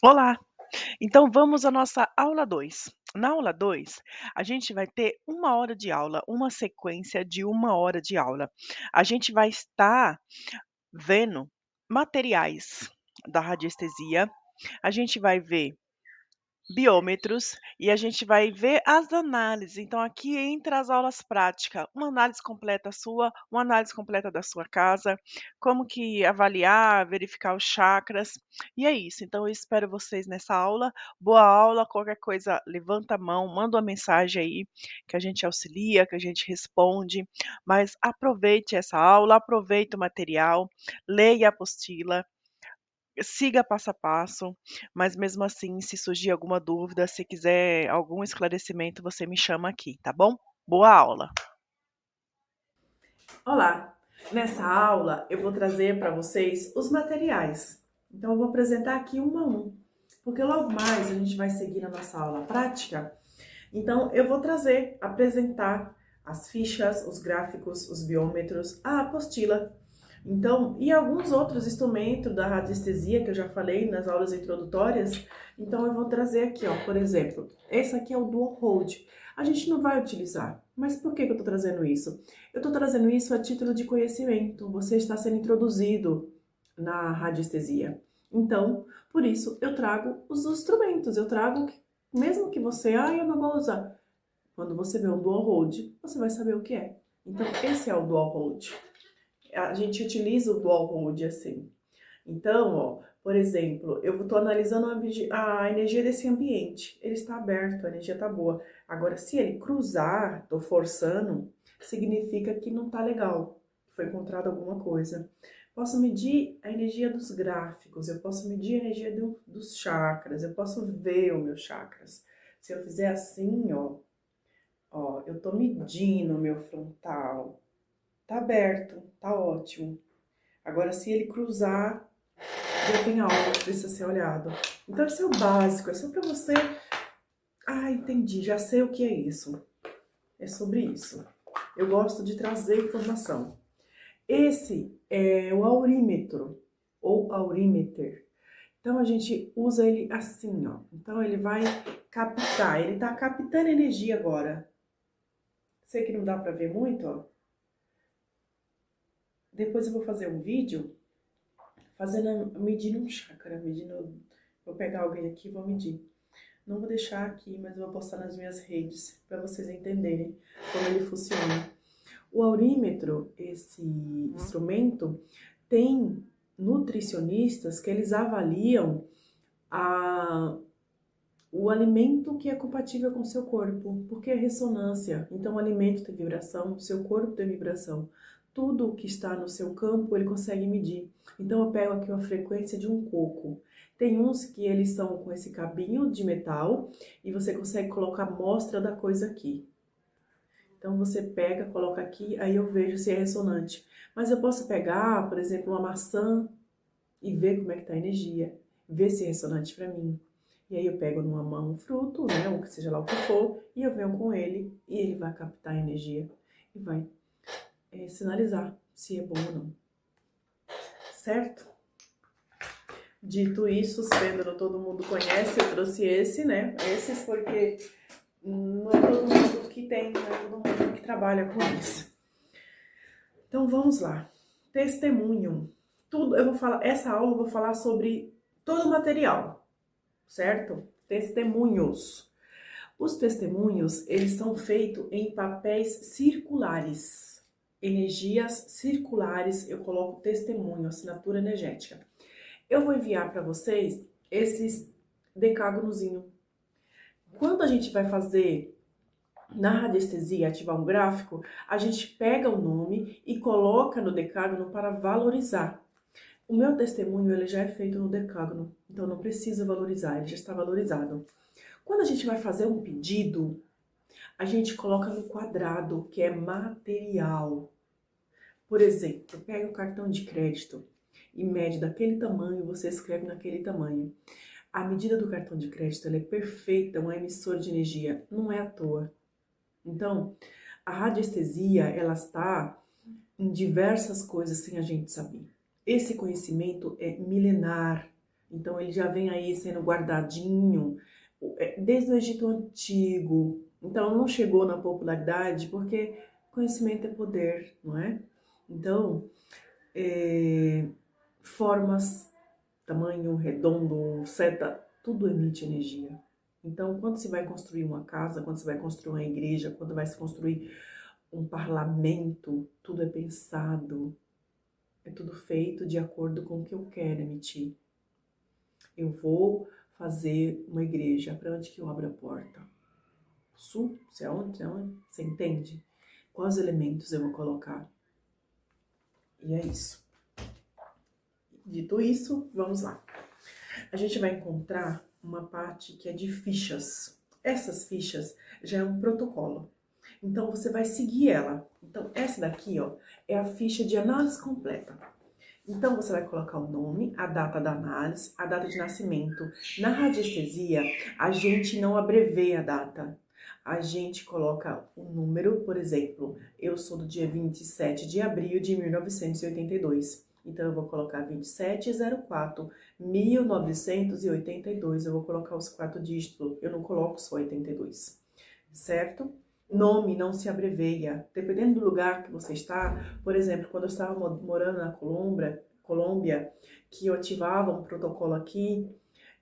Olá! Então vamos à nossa aula 2. Na aula 2, a gente vai ter 1 hora de aula, uma sequência de 1 hora de aula. A gente vai estar vendo materiais da radiestesia, a gente vai ver biômetros e a gente vai ver as análises. Então aqui entra as aulas práticas, uma análise completa sua, uma análise completa da sua casa, como que avaliar, verificar os chakras, e é isso. Então eu espero vocês nessa aula. Boa aula, qualquer coisa levanta a mão, manda uma mensagem aí, que a gente auxilia, que a gente responde, mas aproveite essa aula, aproveite o material, leia a apostila, siga passo a passo, mas mesmo assim, se surgir alguma dúvida, se quiser algum esclarecimento, você me chama aqui, tá bom? Boa aula! Olá! Nessa aula eu vou trazer para vocês os materiais. Então eu vou apresentar aqui um a um, porque logo mais a gente vai seguir na nossa aula prática. Então eu vou apresentar as fichas, os gráficos, os biômetros, a apostila. Então, e alguns outros instrumentos da radiestesia que eu já falei nas aulas introdutórias. Então eu vou trazer aqui, ó, por exemplo, esse aqui é o Dual Hold. A gente não vai utilizar, mas por que eu estou trazendo isso? Eu estou trazendo isso a título de conhecimento. Você está sendo introduzido na radiestesia. Então, por isso eu trago os instrumentos. Eu trago, mesmo que você, eu não vou usar. Quando você vê um Dual Hold, você vai saber o que é. Então, esse é o Dual Hold. A gente utiliza o Dual Hold assim. Então, ó, por exemplo, eu estou analisando a energia desse ambiente. Ele está aberto, a energia está boa. Agora, se ele cruzar, estou forçando, significa que não está legal, foi encontrado alguma coisa. Posso medir a energia dos gráficos, eu posso medir a energia dos chakras, eu posso ver os meus chakras. Se eu fizer assim, ó, eu estou medindo o meu frontal. Tá aberto, tá ótimo. Agora, se ele cruzar, já tem algo que precisa ser olhado. Então, esse é o básico, é só para você... entendi, já sei o que é isso. É sobre isso. Eu gosto de trazer informação. Esse é o aurímetro, ou aurímeter. Então, a gente usa ele assim, ó. Então, ele vai captar, ele tá captando energia agora. Sei que não dá para ver muito, ó. Depois eu vou fazer um vídeo medindo um chakra, medindo... Vou pegar alguém aqui e vou medir. Não vou deixar aqui, mas eu vou postar nas minhas redes para vocês entenderem como ele funciona. O aurímetro, esse instrumento, tem nutricionistas que eles avaliam a, o alimento que é compatível com o seu corpo, porque é ressonância. Então, o alimento tem vibração, o seu corpo tem vibração. Tudo que está no seu campo, ele consegue medir. Então, eu pego aqui uma frequência de um coco. Tem uns que eles são com esse cabinho de metal e você consegue colocar a amostra da coisa aqui. Então, você pega, coloca aqui, aí eu vejo se é ressonante. Mas eu posso pegar, por exemplo, uma maçã e ver como é que está a energia, ver se é ressonante para mim. E aí eu pego numa mão um fruto, né, ou que seja lá o que for, e eu venho com ele e ele vai captar a energia e vai sinalizar se é bom ou não. Certo? Dito isso, sendo que todo mundo conhece, eu trouxe esse, né? Esses porque não é todo mundo que tem, não é todo mundo que trabalha com isso. Então vamos lá. Testemunho. Tudo, eu vou falar, essa aula eu vou falar sobre todo o material, certo? Testemunhos. Os testemunhos, eles são feitos em papéis circulares. Energias circulares, eu coloco testemunho, assinatura energética. Eu vou enviar para vocês esses decágonozinho. Quando a gente vai fazer na radiestesia, ativar um gráfico, a gente pega o nome e coloca no decágono para valorizar. O meu testemunho ele já é feito no decágono, então não precisa valorizar, ele já está valorizado. Quando a gente vai fazer um pedido, a gente coloca no quadrado, que é material. Por exemplo, pega o cartão de crédito e mede daquele tamanho, você escreve naquele tamanho. A medida do cartão de crédito ela é perfeita, um emissor de energia, não é à toa. Então, a radiestesia, ela está em diversas coisas sem a gente saber. Esse conhecimento é milenar, Então ele já vem aí sendo guardadinho desde o Egito Antigo. Então não chegou na popularidade porque conhecimento é poder, não é? Então, formas, tamanho, redondo, seta, tudo emite energia. Então, quando você vai construir uma casa, quando você vai construir uma igreja, quando vai se construir um parlamento, tudo é pensado, é tudo feito de acordo com o que eu quero emitir. Eu vou fazer uma igreja, para onde que eu abro a porta? Sul? Você aonde? Você aonde? Você entende? Quais elementos eu vou colocar? E é isso. Dito isso, vamos lá. A gente vai encontrar uma parte que é de fichas. Essas fichas já é um protocolo. Então, você vai seguir ela. Então, essa daqui, ó, é a ficha de análise completa. Então, você vai colocar o nome, a data da análise, a data de nascimento. Na radiestesia, a gente não abreveia a data. A gente coloca o número, por exemplo, eu sou do dia 27 de abril de 1982. Então, eu vou colocar 2704-1982. Eu vou colocar os 4 dígitos, eu não coloco só 82, certo? Nome não se abreveia. Dependendo do lugar que você está, por exemplo, quando eu estava morando na Colômbia, que eu ativava um protocolo aqui,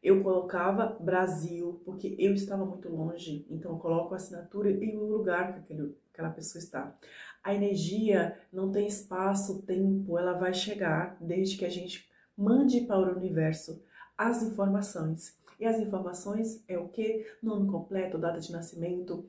eu colocava Brasil, porque eu estava muito longe, então eu coloco a assinatura e o lugar que aquela pessoa está. A energia não tem espaço, tempo, ela vai chegar desde que a gente mande para o universo as informações. E as informações é o que? Nome completo, data de nascimento.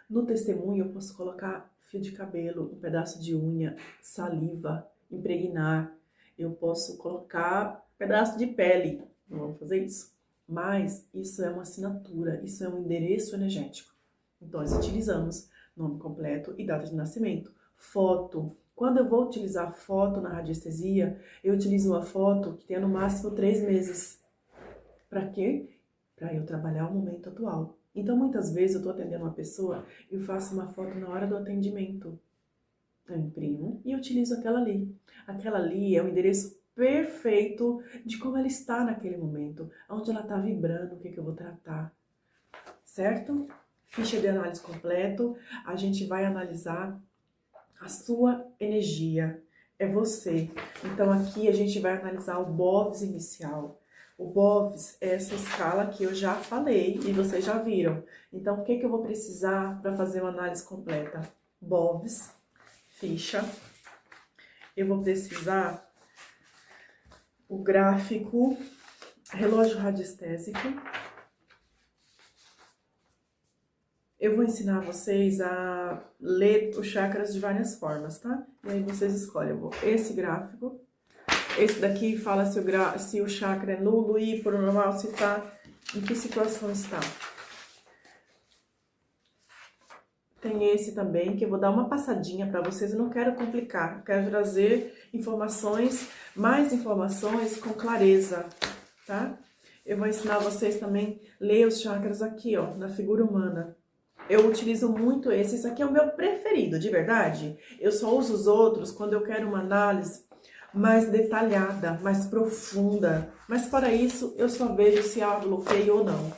No testemunho eu posso colocar fio de cabelo, um pedaço de unha, saliva, impregnar. Eu posso colocar pedaço de pele, não vamos fazer isso. Mas isso é uma assinatura, isso é um endereço energético. Então nós utilizamos nome completo e data de nascimento. Foto. Quando eu vou utilizar foto na radiestesia, eu utilizo uma foto que tenha no máximo 3 meses. Para quê? Para eu trabalhar o momento atual. Então, muitas vezes eu estou atendendo uma pessoa e eu faço uma foto na hora do atendimento. Eu imprimo e utilizo aquela ali. Aquela ali é o endereço perfeito de como ela está naquele momento, onde ela está vibrando, o que eu vou tratar, certo? Ficha de análise completo, a gente vai analisar a sua energia, é você. Então aqui a gente vai analisar o BOVS inicial. O BOVS é essa escala que eu já falei e vocês já viram. Então o que eu vou precisar para fazer uma análise completa? BOVS, ficha. Eu vou precisar o gráfico, relógio radiestésico. Eu vou ensinar vocês a ler os chakras de várias formas, tá? E aí vocês escolhem. Esse gráfico. Esse daqui fala se o chakra é nulo, hipo, normal, se tá, em que situação está. Tem esse também, que eu vou dar uma passadinha para vocês. Eu não quero complicar, eu quero trazer mais informações com clareza, tá? Eu vou ensinar vocês também a ler os chakras aqui, ó, na figura humana. Eu utilizo muito esse aqui é o meu preferido, de verdade. Eu só uso os outros quando eu quero uma análise mais detalhada, mais profunda. Mas para isso, eu só vejo se há bloqueio ou não.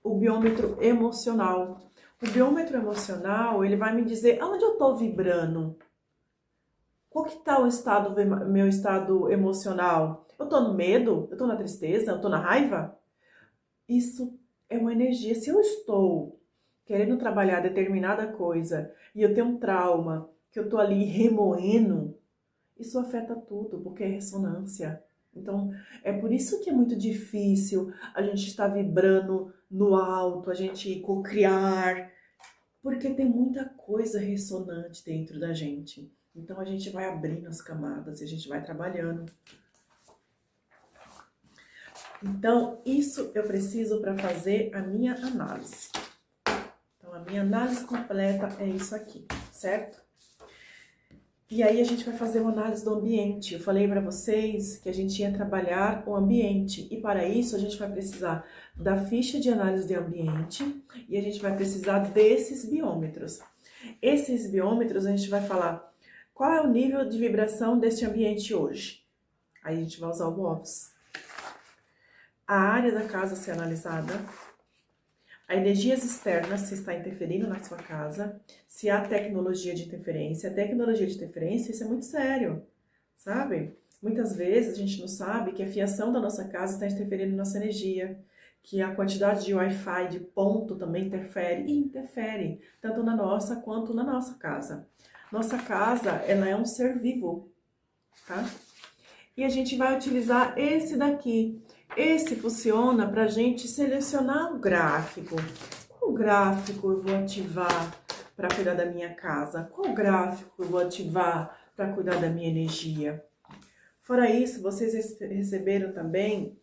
O biômetro emocional. O biômetro emocional, ele vai me dizer aonde eu estou vibrando. Qual que está o meu estado emocional? Eu estou no medo? Eu estou na tristeza? Eu estou na raiva? Isso é uma energia. Se eu estou querendo trabalhar determinada coisa e eu tenho um trauma, que eu estou ali remoendo, isso afeta tudo, porque é ressonância. Então, é por isso que é muito difícil a gente estar vibrando no alto, a gente cocriar, porque tem muita coisa ressonante dentro da gente. Então, a gente vai abrindo as camadas e a gente vai trabalhando. Então, isso eu preciso para fazer a minha análise. Então, a minha análise completa é isso aqui, certo? E aí a gente vai fazer uma análise do ambiente. Eu falei para vocês que a gente ia trabalhar o ambiente. E para isso a gente vai precisar da ficha de análise de ambiente e a gente vai precisar desses biômetros. Esses biômetros a gente vai falar qual é o nível de vibração deste ambiente hoje. Aí a gente vai usar o BOVS. a área da casa a ser analisada, a energias externas, se está interferindo na sua casa, se há tecnologia de interferência. A tecnologia de interferência, isso é muito sério, sabe? Muitas vezes a gente não sabe que a fiação da nossa casa está interferindo na nossa energia, que a quantidade de Wi-Fi, de ponto também interfere, e interfere, tanto na nossa quanto na nossa casa. Nossa casa, ela é um ser vivo, tá? E a gente vai utilizar esse daqui. Esse funciona para a gente selecionar o gráfico. Qual gráfico eu vou ativar para cuidar da minha casa? Qual gráfico eu vou ativar para cuidar da minha energia? Fora isso, vocês receberam também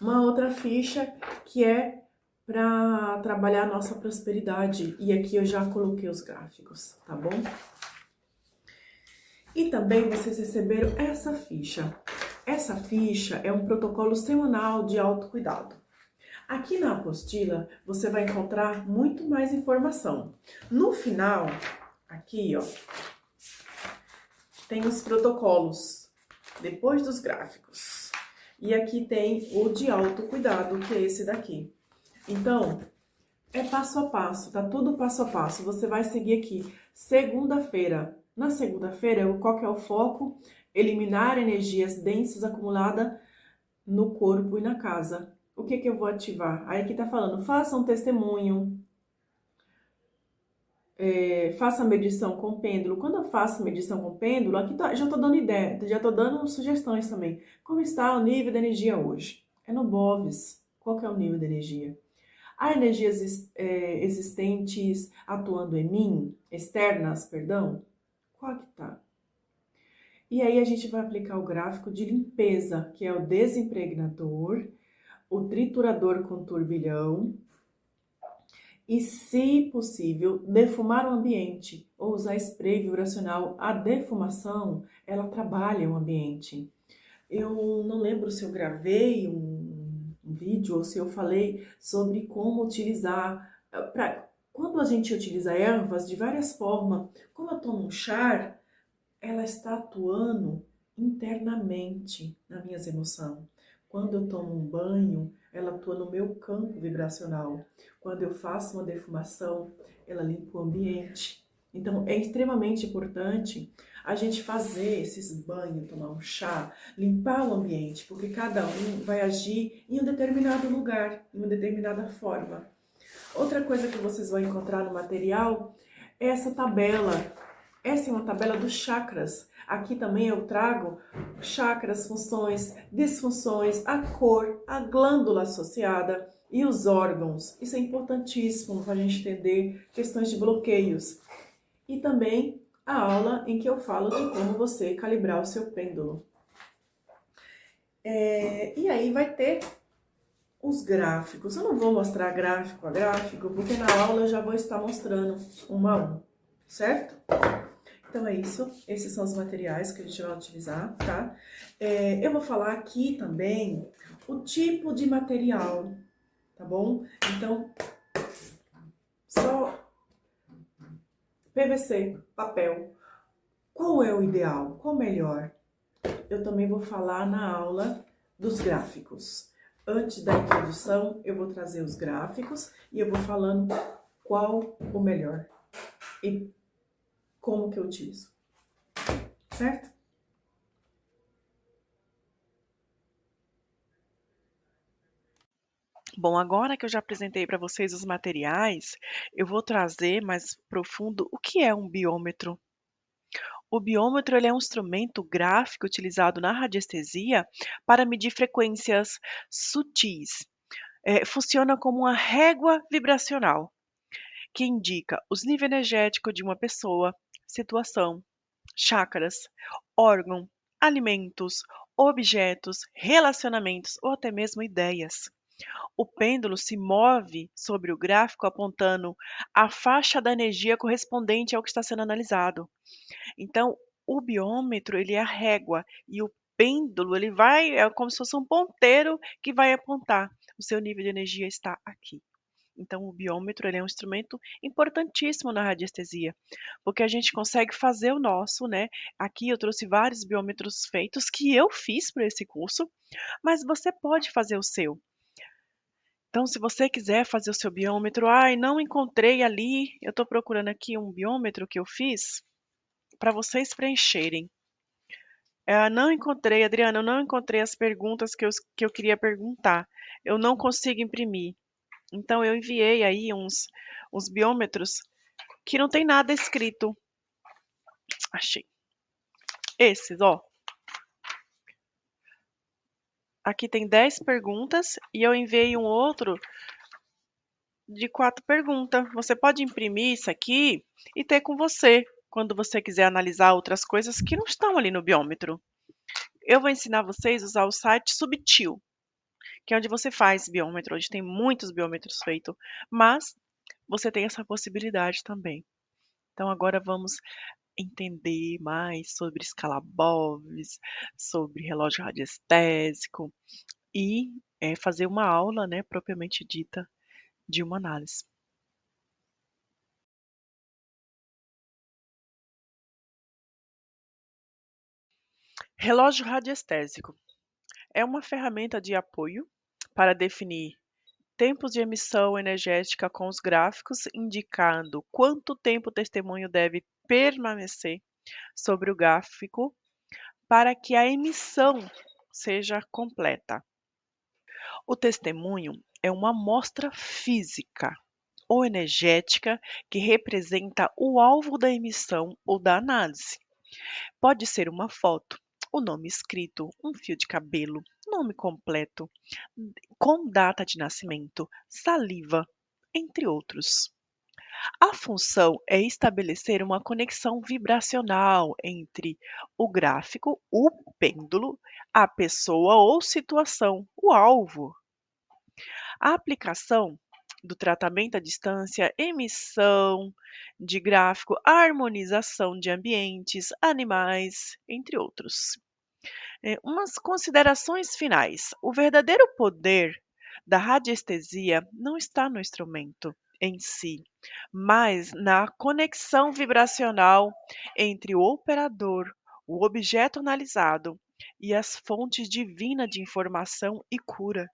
uma outra ficha que é para trabalhar a nossa prosperidade. E aqui eu já coloquei os gráficos, tá bom? E também vocês receberam essa ficha. Essa ficha é um protocolo semanal de autocuidado. Aqui na apostila você vai encontrar muito mais informação. No final, aqui ó, tem os protocolos, depois dos gráficos. E aqui tem o de autocuidado, que é esse daqui. Então, é passo a passo, tá tudo passo a passo. Você vai seguir aqui, segunda-feira. Na segunda-feira, qual que é o foco? Eliminar energias densas acumuladas no corpo e na casa. O que eu vou ativar? Aí aqui tá falando, faça um testemunho, faça medição com pêndulo. Quando eu faço medição com pêndulo, aqui já tô dando ideia, já tô dando sugestões também. Como está o nível de energia hoje? É no BOVES. Qual que é o nível de energia? Há energias existentes atuando em mim, externas, perdão? Qual que tá? E aí a gente vai aplicar o gráfico de limpeza, que é o desimpregnador, o triturador com turbilhão e, se possível, defumar o ambiente ou usar spray vibracional. A defumação, ela trabalha o ambiente. Eu não lembro se eu gravei um vídeo ou se eu falei sobre como utilizar, quando a gente utiliza ervas de várias formas, como eu tomo um chá, ela está atuando internamente nas minhas emoções. Quando eu tomo um banho, ela atua no meu campo vibracional. Quando eu faço uma defumação, ela limpa o ambiente. Então, é extremamente importante a gente fazer esses banhos, tomar um chá, limpar o ambiente, porque cada um vai agir em um determinado lugar, em uma determinada forma. Outra coisa que vocês vão encontrar no material é essa tabela. Essa é uma tabela dos chakras. Aqui também eu trago chakras, funções, disfunções, a cor, a glândula associada e os órgãos. Isso é importantíssimo para a gente entender questões de bloqueios. E também a aula em que eu falo de como você calibrar o seu pêndulo. E aí vai ter os gráficos. Eu não vou mostrar gráfico a gráfico, porque na aula eu já vou estar mostrando um a um, certo? Então é isso, esses são os materiais que a gente vai utilizar, tá? Eu vou falar aqui também o tipo de material, tá bom? Então, só PVC, papel. Qual é o ideal? Qual o melhor? Eu também vou falar na aula dos gráficos. Antes da introdução, eu vou trazer os gráficos e eu vou falando qual o melhor e como que eu utilizo, certo? Bom, agora que eu já apresentei para vocês os materiais, eu vou trazer mais profundo o que é um biômetro. O biômetro ele é um instrumento gráfico utilizado na radiestesia para medir frequências sutis. Funciona como uma régua vibracional que indica os níveis energéticos de uma pessoa, situação, chakras, órgão, alimentos, objetos, relacionamentos ou até mesmo ideias. O pêndulo se move sobre o gráfico apontando a faixa da energia correspondente ao que está sendo analisado. Então, o biômetro, ele é a régua e o pêndulo, ele vai, é como se fosse um ponteiro que vai apontar. O seu nível de energia está aqui. Então, o biômetro ele é um instrumento importantíssimo na radiestesia, porque a gente consegue fazer o nosso, né? Aqui eu trouxe vários biômetros feitos que eu fiz para esse curso, mas você pode fazer o seu. Então, se você quiser fazer o seu biômetro, ai, não encontrei ali, eu estou procurando aqui um biômetro que eu fiz para vocês preencherem. Não encontrei, Adriana, eu não encontrei as perguntas que eu queria perguntar. Eu não consigo imprimir. Então, eu enviei aí uns biômetros que não tem nada escrito. Achei. Esses, ó. Aqui tem 10 perguntas e eu enviei um outro de 4 perguntas. Você pode imprimir isso aqui e ter com você quando você quiser analisar outras coisas que não estão ali no biômetro. Eu vou ensinar vocês a usar o site Subtil, que é onde você faz biômetro. Hoje tem muitos biômetros feitos, mas você tem essa possibilidade também. Então agora vamos entender mais sobre escala Bovis, sobre relógio radiestésico e fazer uma aula, né, propriamente dita, de uma análise. Relógio radiestésico é uma ferramenta de apoio para definir tempos de emissão energética com os gráficos, indicando quanto tempo o testemunho deve permanecer sobre o gráfico para que a emissão seja completa. O testemunho é uma amostra física ou energética que representa o alvo da emissão ou da análise. Pode ser uma foto, o nome escrito, um fio de cabelo, nome completo, com data de nascimento, saliva, entre outros. A função é estabelecer uma conexão vibracional entre o gráfico, o pêndulo, a pessoa ou situação, o alvo. A aplicação do tratamento à distância, emissão de gráfico, harmonização de ambientes, animais, entre outros. Umas considerações finais. O verdadeiro poder da radiestesia não está no instrumento em si, mas na conexão vibracional entre o operador, o objeto analisado e as fontes divinas de informação e cura.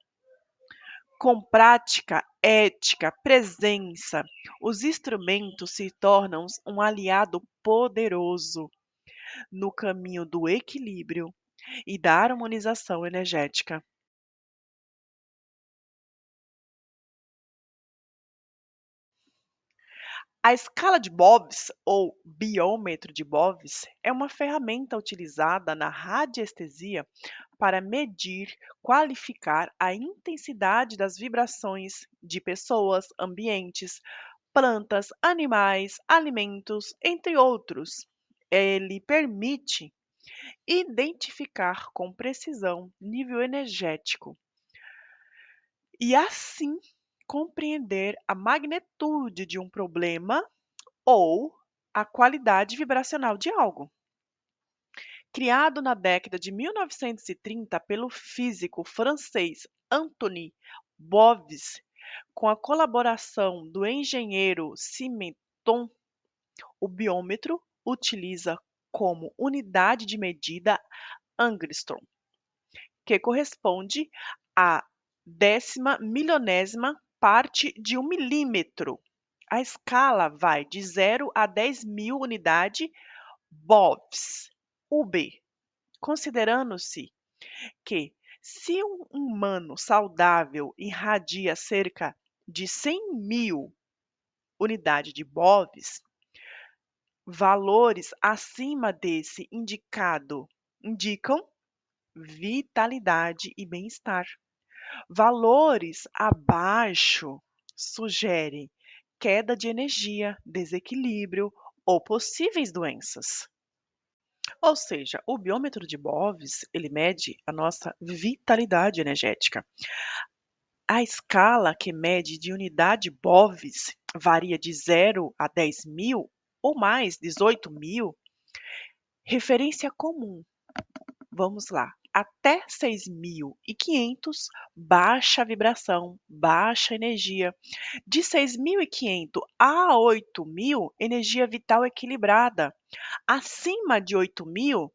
Com prática, ética, presença, os instrumentos se tornam um aliado poderoso no caminho do equilíbrio e da harmonização energética. A escala de Bovis, ou biômetro de Bovis, é uma ferramenta utilizada na radiestesia para medir, qualificar a intensidade das vibrações de pessoas, ambientes, plantas, animais, alimentos, entre outros. Ele permite identificar com precisão nível energético e, assim, compreender a magnitude de um problema ou a qualidade vibracional de algo. Criado na década de 1930 pelo físico francês Anthony Bovis, com a colaboração do engenheiro Simeton, o biômetro utiliza como unidade de medida Angstrom, que corresponde à 10 milionésima parte de um milímetro. A escala vai de 0 a 10.000 unidade Bovis, UB, considerando-se que se um humano saudável irradia cerca de 100.000 unidades de Bovis, valores acima desse indicam vitalidade e bem-estar. Valores abaixo sugerem queda de energia, desequilíbrio ou possíveis doenças. Ou seja, o biômetro de Bovis, ele mede a nossa vitalidade energética. A escala que mede de unidade Bovis varia de 0 a 10.000 ou mais, 18.000. Referência comum. Vamos lá. até 6.500, baixa vibração, baixa energia. De 6.500 a 8.000, energia vital equilibrada. Acima de 8.000,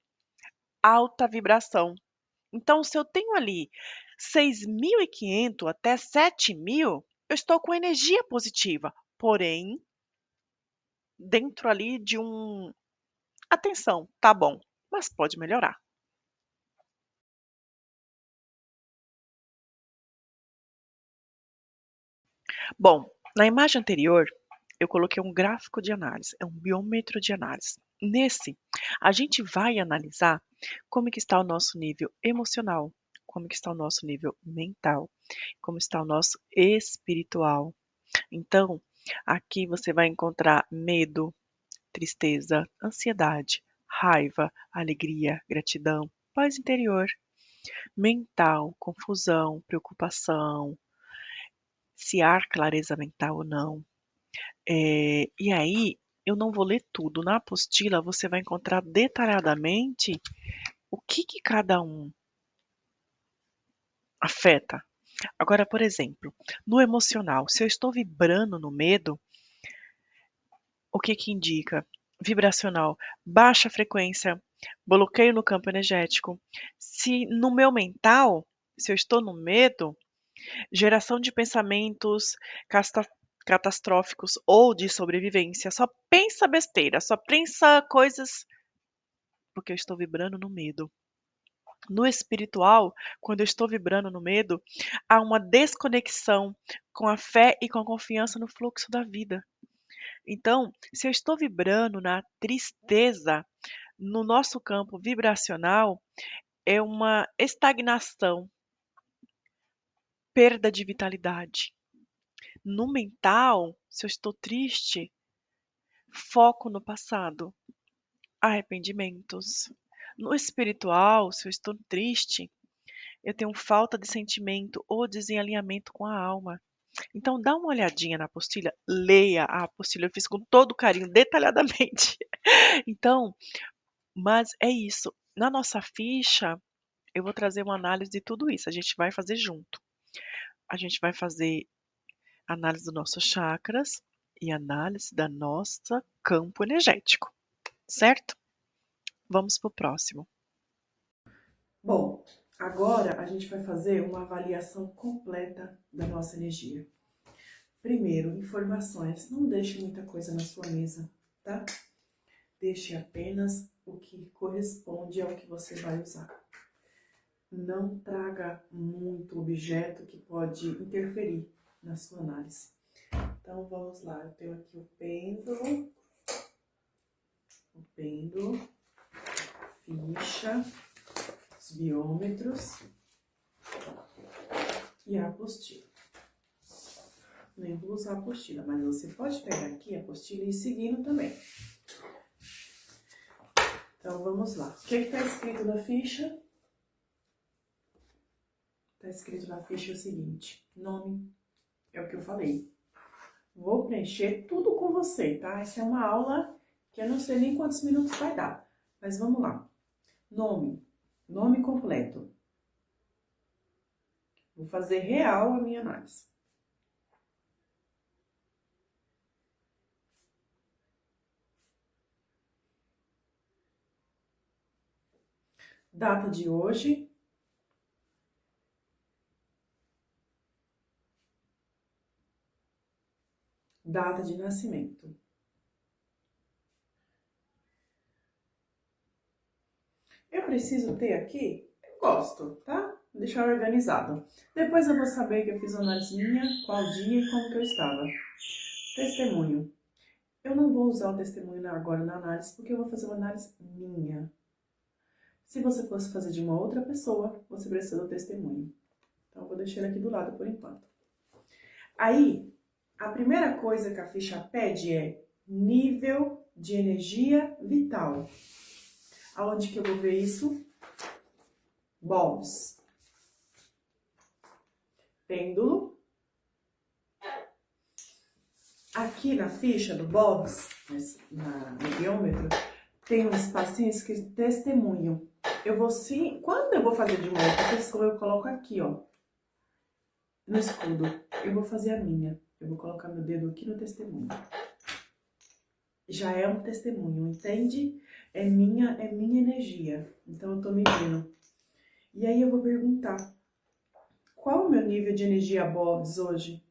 alta vibração. Então, se eu tenho ali 6.500 até 7.000, eu estou com energia positiva, porém, dentro ali de atenção, tá bom, mas pode melhorar. Bom, na imagem anterior, eu coloquei um gráfico de análise, é um biômetro de análise. Nesse, a gente vai analisar como que está o nosso nível emocional, como que está o nosso nível mental, como está o nosso espiritual. Então, aqui você vai encontrar medo, tristeza, ansiedade, raiva, alegria, gratidão, paz interior, mental, confusão, preocupação, se há clareza mental ou não. E aí, eu não vou ler tudo. Na apostila, você vai encontrar detalhadamente o que cada um afeta. Agora, por exemplo, no emocional, se eu estou vibrando no medo, o que indica? Vibracional, baixa frequência, bloqueio no campo energético. Se no meu mental, se eu estou no medo, geração de pensamentos casta catastróficos ou de sobrevivência, só pensa besteira, só pensa coisas porque eu estou vibrando no medo. No espiritual, quando eu estou vibrando no medo, há uma desconexão com a fé e com a confiança no fluxo da vida. Então, se eu estou vibrando na tristeza, no nosso campo vibracional, é uma estagnação, perda de vitalidade. No mental, se eu estou triste, foco no passado, arrependimentos. No espiritual, se eu estou triste, eu tenho falta de sentimento ou desalinhamento com a alma. Então, dá uma olhadinha na apostila, leia a apostila, eu fiz com todo carinho, detalhadamente. Então, mas é isso. Na nossa ficha, eu vou trazer uma análise de tudo isso. A gente vai fazer junto. A gente vai fazer análise dos nossos chakras e análise da nossa campo energético, certo? Vamos para o próximo. Bom, agora a gente vai fazer uma avaliação completa da nossa energia. Primeiro, informações. Não deixe muita coisa na sua mesa, tá? Deixe apenas o que corresponde ao que você vai usar. Não traga muito objeto que pode interferir na sua análise. Então, vamos lá. Eu tenho aqui o pêndulo, ficha, os biômetros e a apostila. Nem vou usar a apostila, mas você pode pegar aqui a apostila e ir seguindo também. Então, vamos lá. O que está escrito na ficha? Está escrito na ficha o seguinte: nome, é o que eu falei. Vou preencher tudo com você, tá? Essa é uma aula que eu não sei nem quantos minutos vai dar. Mas vamos lá. Nome completo. Vou fazer real a minha análise. Data de hoje. Data de nascimento. Eu preciso ter aqui? Eu gosto, tá? Deixar organizado. Depois eu vou saber que eu fiz uma análise minha, qual dia e como que eu estava. Testemunho. Eu não vou usar o testemunho agora na análise, porque eu vou fazer uma análise minha. Se você fosse fazer de uma outra pessoa, você precisa do testemunho. Então, eu vou deixar ele aqui do lado por enquanto. Aí, a primeira coisa que a ficha pede é nível de energia vital. Aonde que eu vou ver isso? Bobs. Pêndulo. Aqui na ficha do Bobs, no biômetro, tem um espacinho escrito testemunho. eu vou sim, quando eu vou fazer de volta, eu coloco aqui, ó, no escudo. Eu vou fazer a minha. Eu vou colocar meu dedo aqui no testemunho. Já é um testemunho, entende? É minha energia. Então eu tô medindo. E aí eu vou perguntar: qual o meu nível de energia BOVs hoje?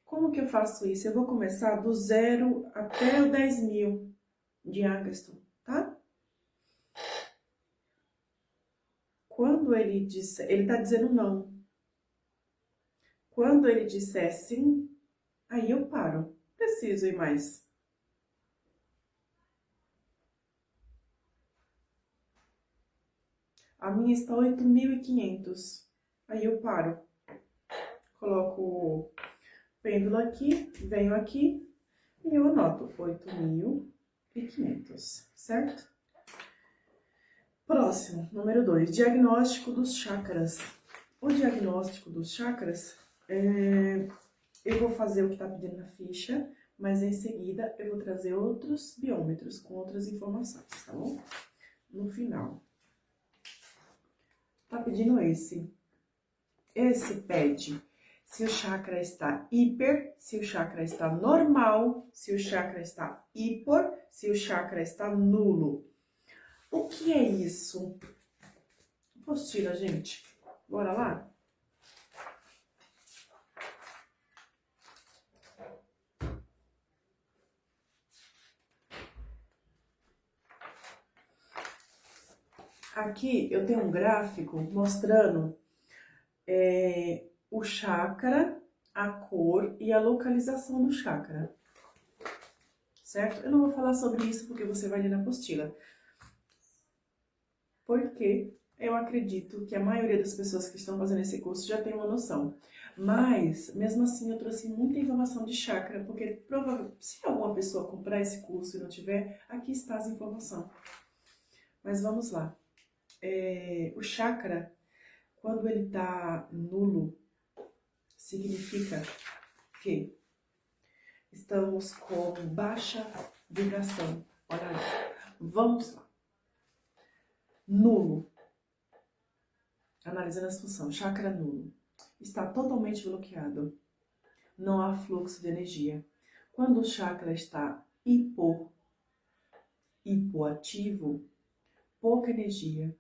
Como que eu faço isso? Eu vou começar do 0 até o 10.000 de Agaston, tá? Quando ele disser, ele tá dizendo não. Quando ele disser sim, aí eu paro. Preciso ir mais. A minha está 8.500. Aí eu paro. Coloco o pêndulo aqui, venho aqui e eu anoto 8.500, certo? Próximo, número 2, diagnóstico dos chakras. O diagnóstico dos chakras, eu vou fazer o que está pedindo na ficha, mas em seguida eu vou trazer outros biômetros com outras informações, tá bom? No final. Tá pedindo esse. Esse pede se o chakra está hiper, se o chakra está normal, se o chakra está hiper, se o chakra está nulo. O que é isso? Apostila, gente. Bora lá? Aqui eu tenho um gráfico mostrando o chakra, a cor e a localização do chakra. Certo? Eu não vou falar sobre isso porque você vai ler na apostila. Porque eu acredito que a maioria das pessoas que estão fazendo esse curso já tem uma noção. Mas, mesmo assim, eu trouxe muita informação de chakra, porque se alguma pessoa comprar esse curso e não tiver, aqui está as informações. Mas vamos lá. O chakra, quando ele está nulo, significa que estamos com baixa vibração. Olha aí. Vamos lá. Nulo. Analisando as funções. Chakra nulo. Está totalmente bloqueado. Não há fluxo de energia. Quando o chakra está hipoativo, pouca energia.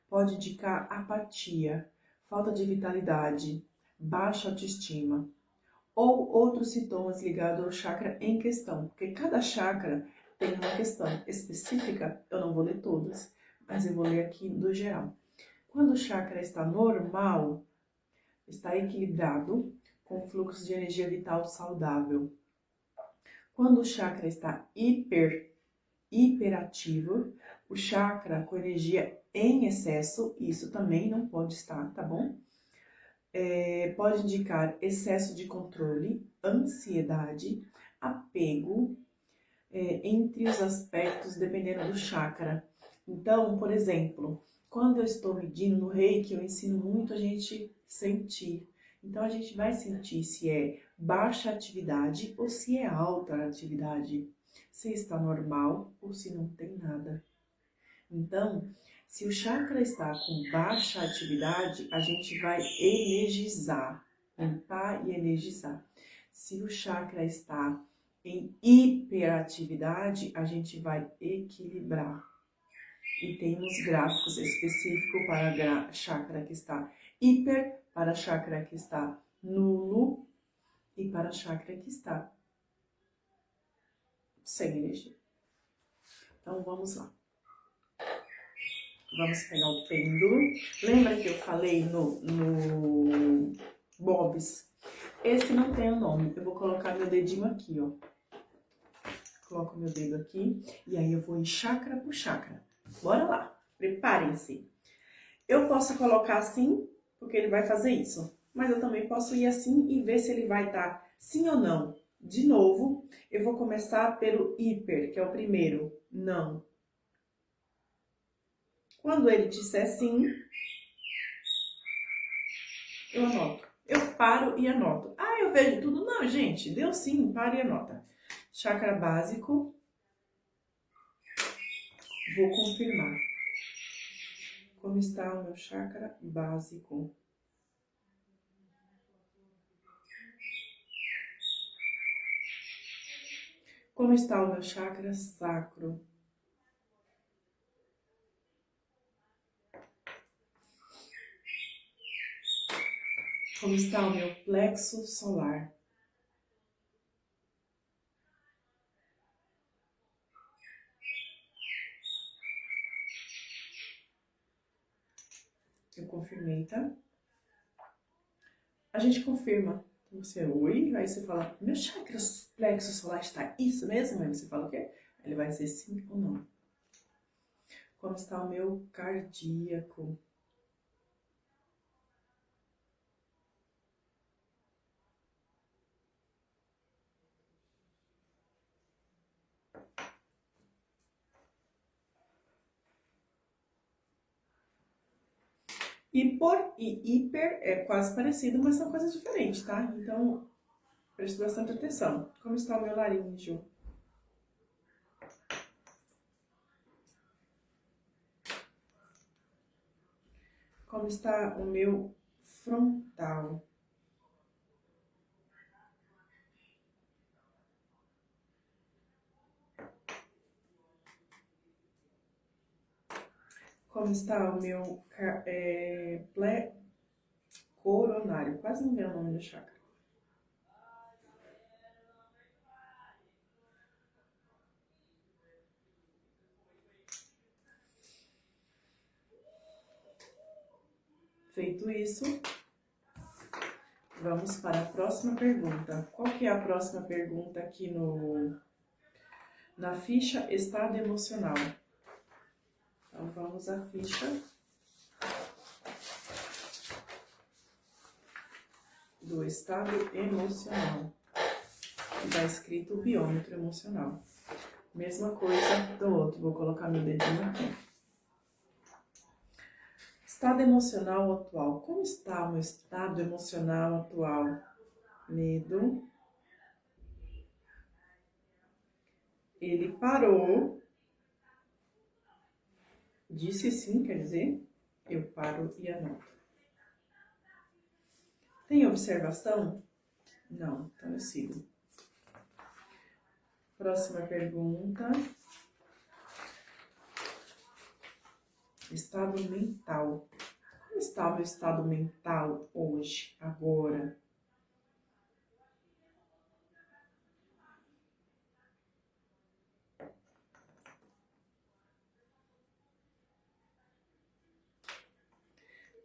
Pode indicar apatia, falta de vitalidade, baixa autoestima ou outros sintomas ligados ao chakra em questão, porque cada chakra tem uma questão específica, eu não vou ler todas, mas eu vou ler aqui do geral. Quando o chakra está normal, está equilibrado, com fluxo de energia vital saudável. Quando o chakra está hiperativo, o chakra com energia em excesso, isso também não pode estar, tá bom? Pode indicar excesso de controle, ansiedade, apego, entre os aspectos, dependendo do chakra. Então, por exemplo, quando eu estou medindo no Reiki, eu ensino muito a gente sentir. Então, a gente vai sentir se é baixa atividade ou se é alta atividade, se está normal ou se não tem nada. Então, se o chakra está com baixa atividade, a gente vai energizar, limpar e energizar. Se o chakra está em hiperatividade, a gente vai equilibrar. E temos gráficos específicos para chakra que está hiper, para chakra que está nulo e para chakra que está sem energia. Então, vamos lá. Vamos pegar o pêndulo. Lembra que eu falei no Bob's? Esse não tem o nome. Eu vou colocar meu dedinho aqui, ó. Coloco meu dedo aqui e aí eu vou em chakra por chakra. Bora lá. Preparem-se. Eu posso colocar assim, porque ele vai fazer isso. Mas eu também posso ir assim e ver se ele vai estar sim ou não. De novo, eu vou começar pelo hiper, que é o primeiro. Não. Quando ele disser sim, eu anoto. Eu paro e anoto. Ah, eu vejo tudo. Não, gente, deu sim, para e anota. Chakra básico. Vou confirmar. Como está o meu chakra básico? Como está o meu chakra sacro? Como está o meu plexo solar? Eu confirmei, tá? A gente confirma. Então você, oi, aí você fala, meu chakra plexo solar está isso mesmo? Aí você fala o quê? Ele vai dizer sim ou não. Como está o meu cardíaco? Hipor e hiper é quase parecido, mas são coisas diferentes, tá? Então, preste bastante atenção. Como está o meu laríngeo? Como está o meu frontal? Como está o meu coronário? Quase não vê o nome do chakra. Feito isso, vamos para a próxima pergunta. Qual que é a próxima pergunta aqui na ficha estado emocional? Então, vamos à ficha do estado emocional. Está escrito biômetro emocional. Mesma coisa do outro. Vou colocar meu dedinho aqui. Estado emocional atual. Como está o meu estado emocional atual? Medo. Ele parou. Disse sim, quer dizer, eu paro e anoto. Tem observação? Não, então eu sigo. Próxima pergunta. Estado mental. Como está o meu estado mental hoje, agora?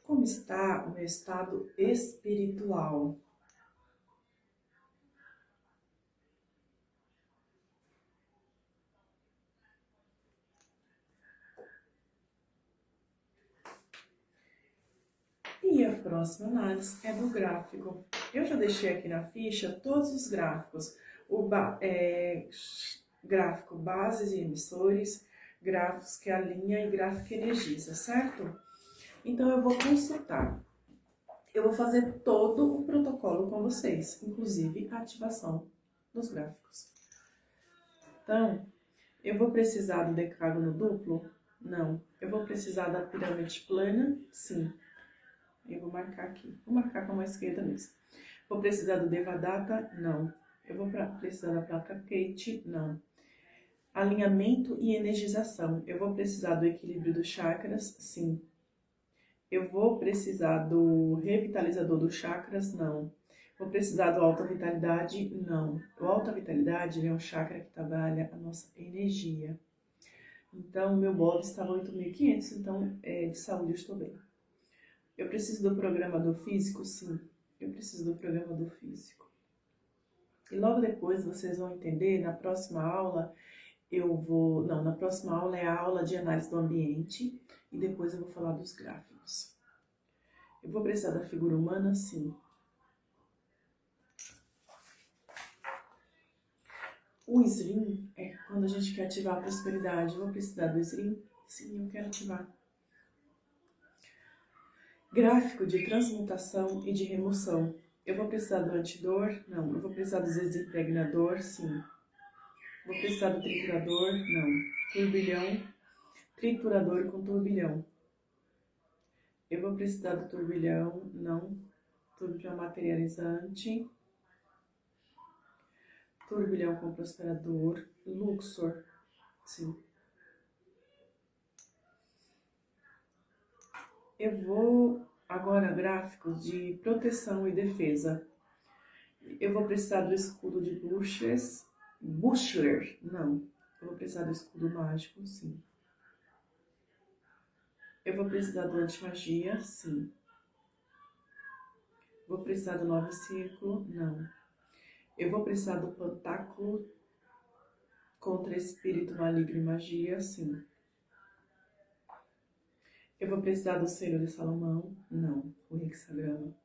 Como está o meu estado espiritual? E a próxima análise é do gráfico. Eu já deixei aqui na ficha todos os gráficos. Gráfico bases e emissores, gráficos que alinha e gráfico que energiza, certo? Então eu vou consultar. Eu vou fazer todo o protocolo com vocês, inclusive a ativação dos gráficos. Então, eu vou precisar do decágono duplo? Não. Eu vou precisar da pirâmide plana? Sim. Eu vou marcar aqui. Vou marcar com a mão esquerda mesmo. Vou precisar do Devadatta? Não. Eu vou precisar da placa Kate? Não. Alinhamento e energização. Eu vou precisar do equilíbrio dos chakras? Sim. Eu vou precisar do revitalizador dos chakras? Não. Vou precisar do alta vitalidade? Não. O alta vitalidade é um chakra que trabalha a nossa energia. Então, meu bolo estava 8.500, então de saúde eu estou bem. Eu preciso do programador físico? Sim, eu preciso do programador físico. E logo depois vocês vão entender, na próxima aula, na próxima aula é a aula de análise do ambiente e depois eu vou falar dos gráficos. Eu vou precisar da figura humana? Sim. O SRIM é quando a gente quer ativar a prosperidade. Eu vou precisar do SRIM? Sim, eu quero ativar. Gráfico de transmutação e de remoção. Eu vou precisar do antidor? Não. Eu vou precisar do desimpregnador? Sim. Vou precisar do triturador? Não. Turbilhão? triturador com turbilhão. Eu vou precisar do turbilhão, não, turbilhão materializante, turbilhão com prosperador, Luxor, sim. Eu vou agora gráficos de proteção e defesa. Eu vou precisar do escudo de Bushler, não. Eu vou precisar do escudo mágico, sim. Eu vou precisar do anti-magia, sim. Vou precisar do 9 círculo, não. Eu vou precisar do pantáculo contra espírito maligno e magia, sim. Eu vou precisar do selo de Salomão, não. O hexagrama.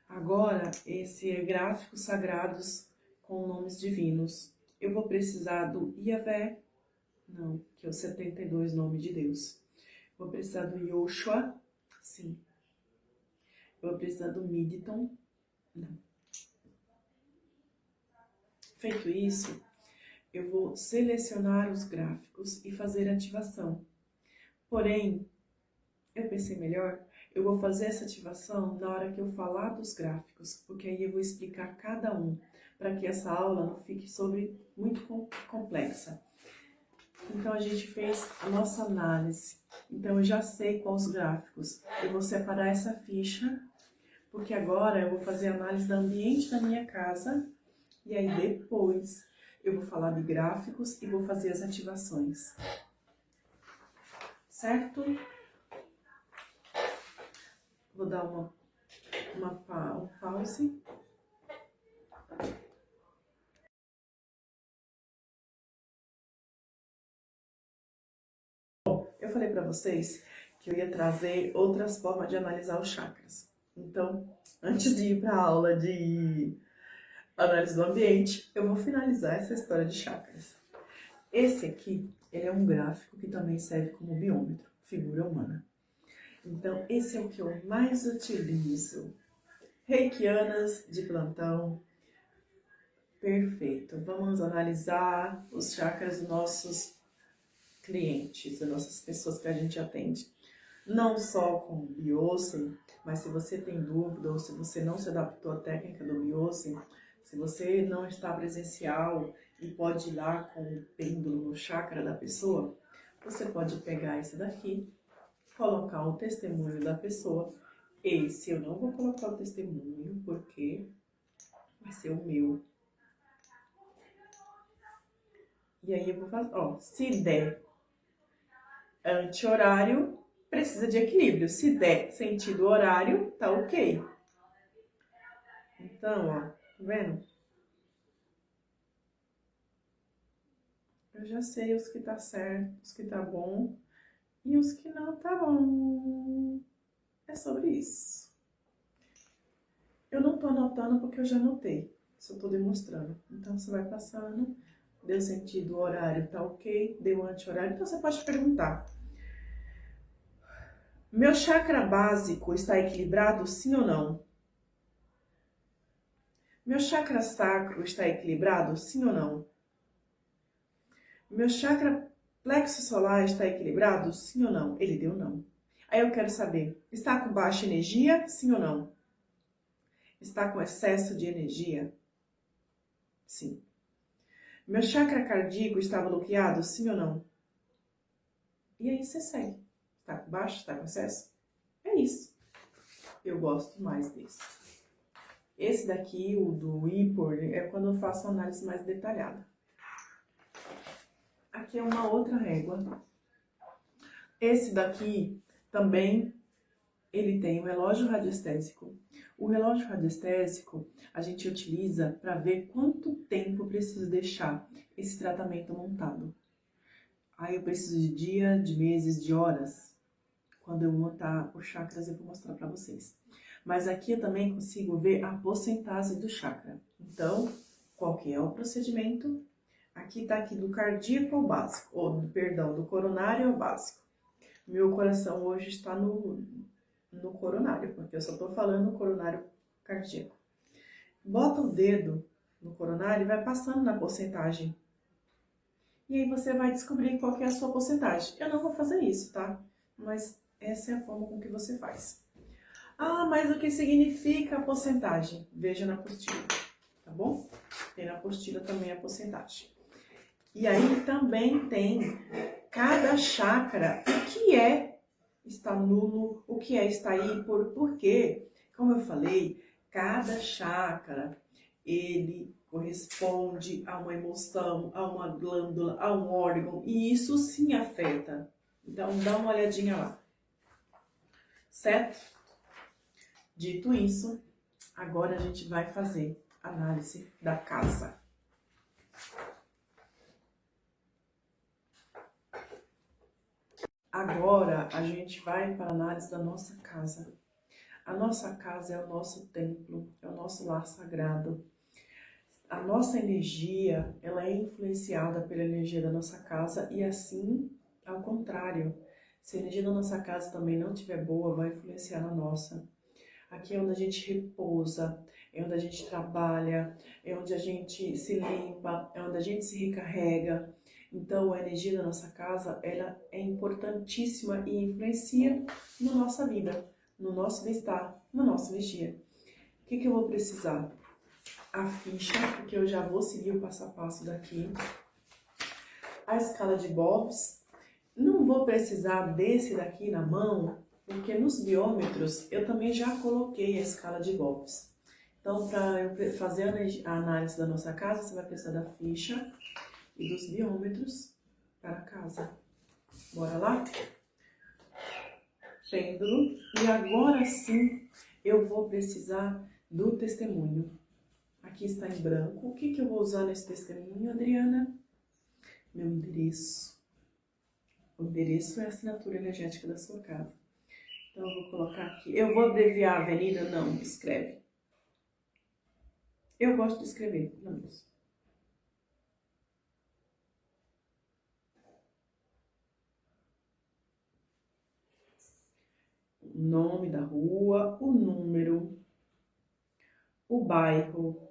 Agora, esse é gráficos sagrados com nomes divinos. Eu vou precisar do Iavé, não, que é o 72 nome de Deus. Vou precisar do Yoshua, sim. Vou precisar do Miditon, não. Feito isso, eu vou selecionar os gráficos e fazer ativação. Porém, eu pensei melhor, eu vou fazer essa ativação na hora que eu falar dos gráficos, porque aí eu vou explicar cada um, para que essa aula não fique muito complexa. Então, a gente fez a nossa análise. Então, eu já sei quais os gráficos. Eu vou separar essa ficha, porque agora eu vou fazer a análise do ambiente da minha casa. E aí, depois, eu vou falar de gráficos e vou fazer as ativações. Certo? Vou dar um pause. Eu falei para vocês que eu ia trazer outras formas de analisar os chakras. Então, antes de ir para a aula de análise do ambiente, eu vou finalizar essa história de chakras. Esse aqui, ele é um gráfico que também serve como biômetro, figura humana. Então, esse é o que eu mais utilizo. Reikianas de plantão. Perfeito. Vamos analisar os chakras dos nossos clientes, das nossas pessoas que a gente atende. Não só com Biossin, mas se você tem dúvida ou se você não se adaptou à técnica do Biossin, se você não está presencial e pode ir lá com o pêndulo no chakra da pessoa, você pode pegar esse daqui, colocar o testemunho da pessoa. Esse eu não vou colocar o testemunho porque vai ser o meu. E aí eu vou fazer, ó, se der anti-horário, precisa de equilíbrio. Se der sentido horário, tá ok. Então, ó, tá vendo? Eu já sei os que tá certo, os que tá bom e os que não tá bom. É sobre isso. Eu não tô anotando porque eu já anotei, só tô demonstrando. Então, você vai passando, deu sentido horário, tá ok, deu anti-horário, então você pode perguntar. Meu chakra básico está equilibrado, sim ou não? Meu chakra sacro está equilibrado, sim ou não? Meu chakra plexo solar está equilibrado, sim ou não? Ele deu não. Aí eu quero saber, está com baixa energia, sim ou não? Está com excesso de energia? Sim. Meu chakra cardíaco está bloqueado, sim ou não? E aí você segue. Está com baixo, está com excesso? É isso. Eu gosto mais desse. Esse daqui, o do IPOR, é quando eu faço uma análise mais detalhada. Aqui é uma outra régua. Esse daqui também, ele tem o relógio radiestésico. O relógio radiestésico a gente utiliza para ver quanto tempo preciso deixar esse tratamento montado. Aí eu preciso de dia, de meses, de horas. Quando eu montar os chakras eu vou mostrar para vocês. Mas aqui eu também consigo ver a porcentagem do chakra. Então, qual que é o procedimento? Aqui tá aqui do cardíaco ao básico, ou perdão, do coronário ao básico. Meu coração hoje está no coronário, porque eu só tô falando coronário cardíaco. Bota o dedo no coronário e vai passando na porcentagem. E aí você vai descobrir qual que é a sua porcentagem. Eu não vou fazer isso, tá? Mas essa é a forma com que você faz. Ah, mas o que significa a porcentagem? Veja na apostila, tá bom? Tem na apostila também a porcentagem. E aí também tem cada chácara, o que é está nulo, o que é está aí, por quê? Como eu falei, cada chácara, ele corresponde a uma emoção, a uma glândula, a um órgão, e isso sim afeta. Então, dá uma olhadinha lá, certo? Dito isso, agora a gente vai fazer análise da casa. Agora a gente vai para a análise da nossa casa. A nossa casa é o nosso templo, é o nosso lar sagrado. A nossa energia, ela é influenciada pela energia da nossa casa e assim, ao contrário. Se a energia da nossa casa também não estiver boa, vai influenciar na nossa. Aqui é onde a gente repousa, é onde a gente trabalha, é onde a gente se limpa, é onde a gente se recarrega. Então, a energia da nossa casa, ela é importantíssima e influencia na nossa vida, no nosso bem-estar, na nossa energia. O que eu vou precisar? A ficha, porque eu já vou seguir o passo a passo daqui. A escala de Bobs. Não vou precisar desse daqui na mão, porque nos biômetros eu também já coloquei a escala de Bobs. Então, para eu fazer a análise da nossa casa, você vai precisar da ficha e dos biômetros para a casa. Bora lá? Pêndulo. E agora sim, eu vou precisar do testemunho. Aqui está em branco. O que eu vou usar nesse testemunho, Adriana? Meu endereço. O endereço é a assinatura energética da sua casa. Então, eu vou colocar aqui. Eu vou abreviar a avenida? Não, escreve. Eu gosto de escrever, não menos. O nome da rua, o número, o bairro,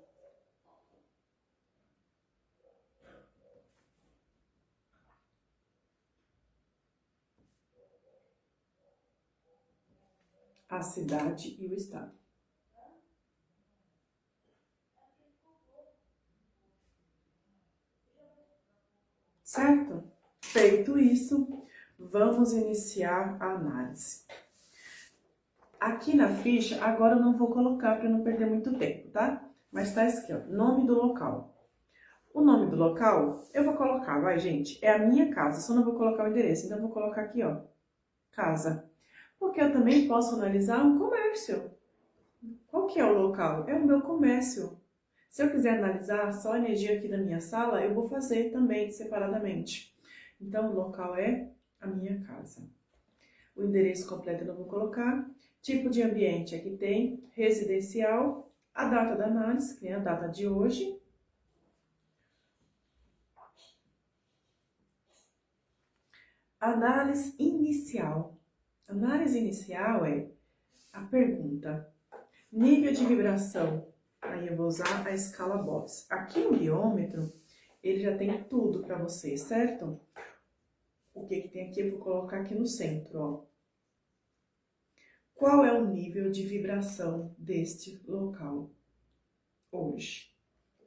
a cidade e o estado. Certo? Feito isso, vamos iniciar a análise. Aqui na ficha, agora eu não vou colocar para não perder muito tempo, tá? Mas tá aqui, ó, nome do local. O nome do local, eu vou colocar, vai gente, é a minha casa, só não vou colocar o endereço, então eu vou colocar aqui, ó, casa. Porque eu também posso analisar um comércio. Qual que é o local? É o meu comércio. Se eu quiser analisar só a energia aqui da minha sala, eu vou fazer também separadamente. Então, o local é a minha casa. O endereço completo eu não vou colocar. Tipo de ambiente aqui tem residencial, a data da análise, que é a data de hoje. Análise inicial. Análise inicial é a pergunta. Nível de vibração. Aí eu vou usar a escala Bobs. Aqui no biômetro, ele já tem tudo para você, certo? O que tem aqui eu vou colocar aqui no centro, ó. Qual é o nível de vibração deste local hoje?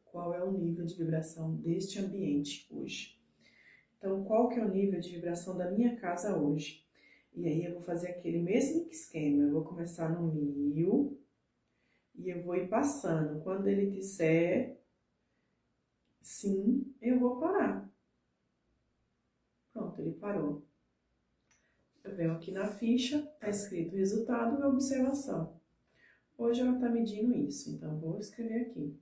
Qual é o nível de vibração deste ambiente hoje? Então, qual que é o nível de vibração da minha casa hoje? E aí eu vou fazer aquele mesmo esquema. Eu vou começar no 1000 e eu vou ir passando. Quando ele disser sim, eu vou parar. Pronto, ele parou. Eu venho aqui na ficha, está escrito resultado e observação. Hoje ela está medindo isso, então vou escrever aqui.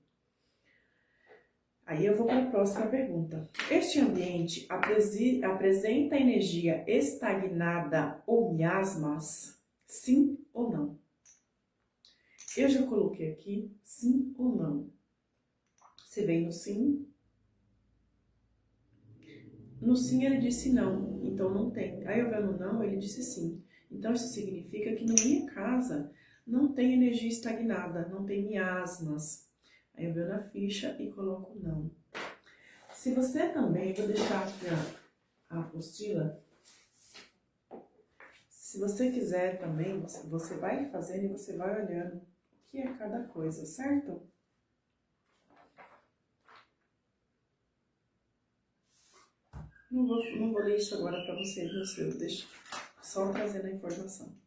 Aí eu vou para a próxima pergunta. Este ambiente apresenta energia estagnada ou miasmas? Sim ou não? Eu já coloquei aqui sim ou não. Você vem no sim. No sim ele disse não, então não tem. Aí eu venho no não, ele disse sim. Então isso significa que na minha casa não tem energia estagnada, não tem miasmas. Aí eu venho na ficha e coloco não. Se você também, vou deixar aqui a apostila. Se você quiser também, você vai fazendo e você vai olhando o que é cada coisa, certo? Não vou ler isso agora para você, meu seu, deixa só trazendo a informação.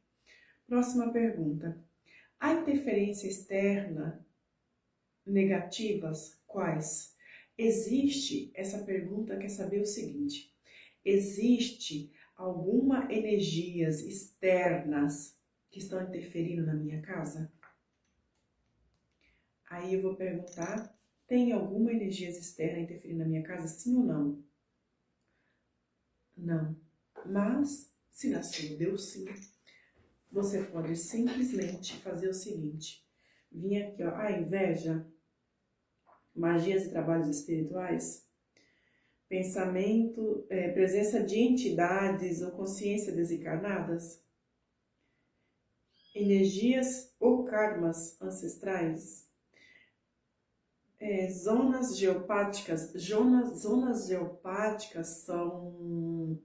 Próxima pergunta. A interferência externa negativas, quais? Existe, essa pergunta quer saber o seguinte, existe alguma energias externas que estão interferindo na minha casa? Aí eu vou perguntar, tem alguma energia externa interferindo na minha casa, sim ou não? Não. Mas, se na sua deu sim, você pode simplesmente fazer o seguinte, vir aqui, ó, a inveja, magias e trabalhos espirituais, pensamento, presença de entidades ou consciência desencarnadas, energias ou karmas ancestrais, zonas geopáticas. Zonas geopáticas são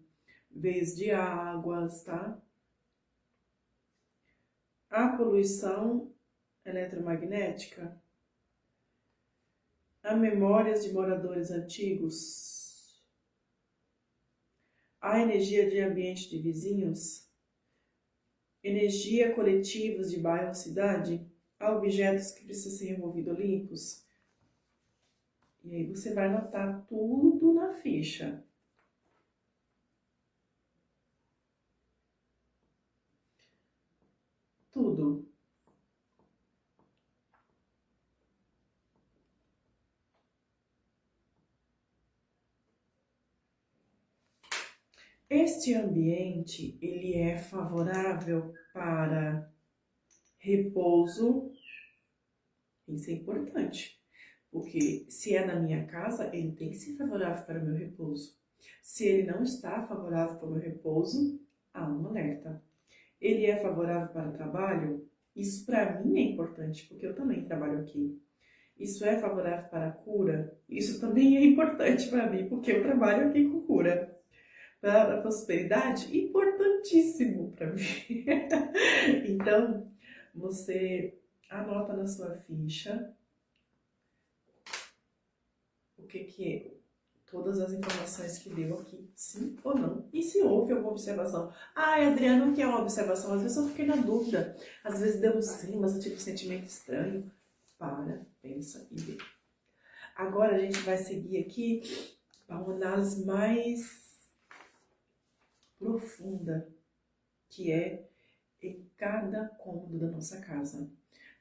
veias de águas, tá? A poluição eletromagnética, há memórias de moradores antigos, há energia de ambiente de vizinhos, energia coletivos de bairro ou cidade, há objetos que precisam ser removidos ou limpos. E aí você vai anotar tudo na ficha. Tudo. Este ambiente, ele é favorável para repouso. Isso é importante, porque se é na minha casa, ele tem que ser favorável para o meu repouso. Se ele não está favorável para o meu repouso, há um alerta. Ele é favorável para o trabalho? Isso para mim é importante, porque eu também trabalho aqui. Isso é favorável para a cura? Isso também é importante para mim, porque eu trabalho aqui com cura. Para a prosperidade, importantíssimo para mim. Então, você anota na sua ficha o que é, todas as informações que deu aqui, sim ou não. E se houve alguma observação. Ai, Adriana, o que é uma observação? Às vezes eu fiquei na dúvida. Às vezes deu um sim, mas eu tive um sentimento estranho. Para, pensa e vê. Agora a gente vai seguir aqui para uma análise mais profunda, que é em cada cômodo da nossa casa.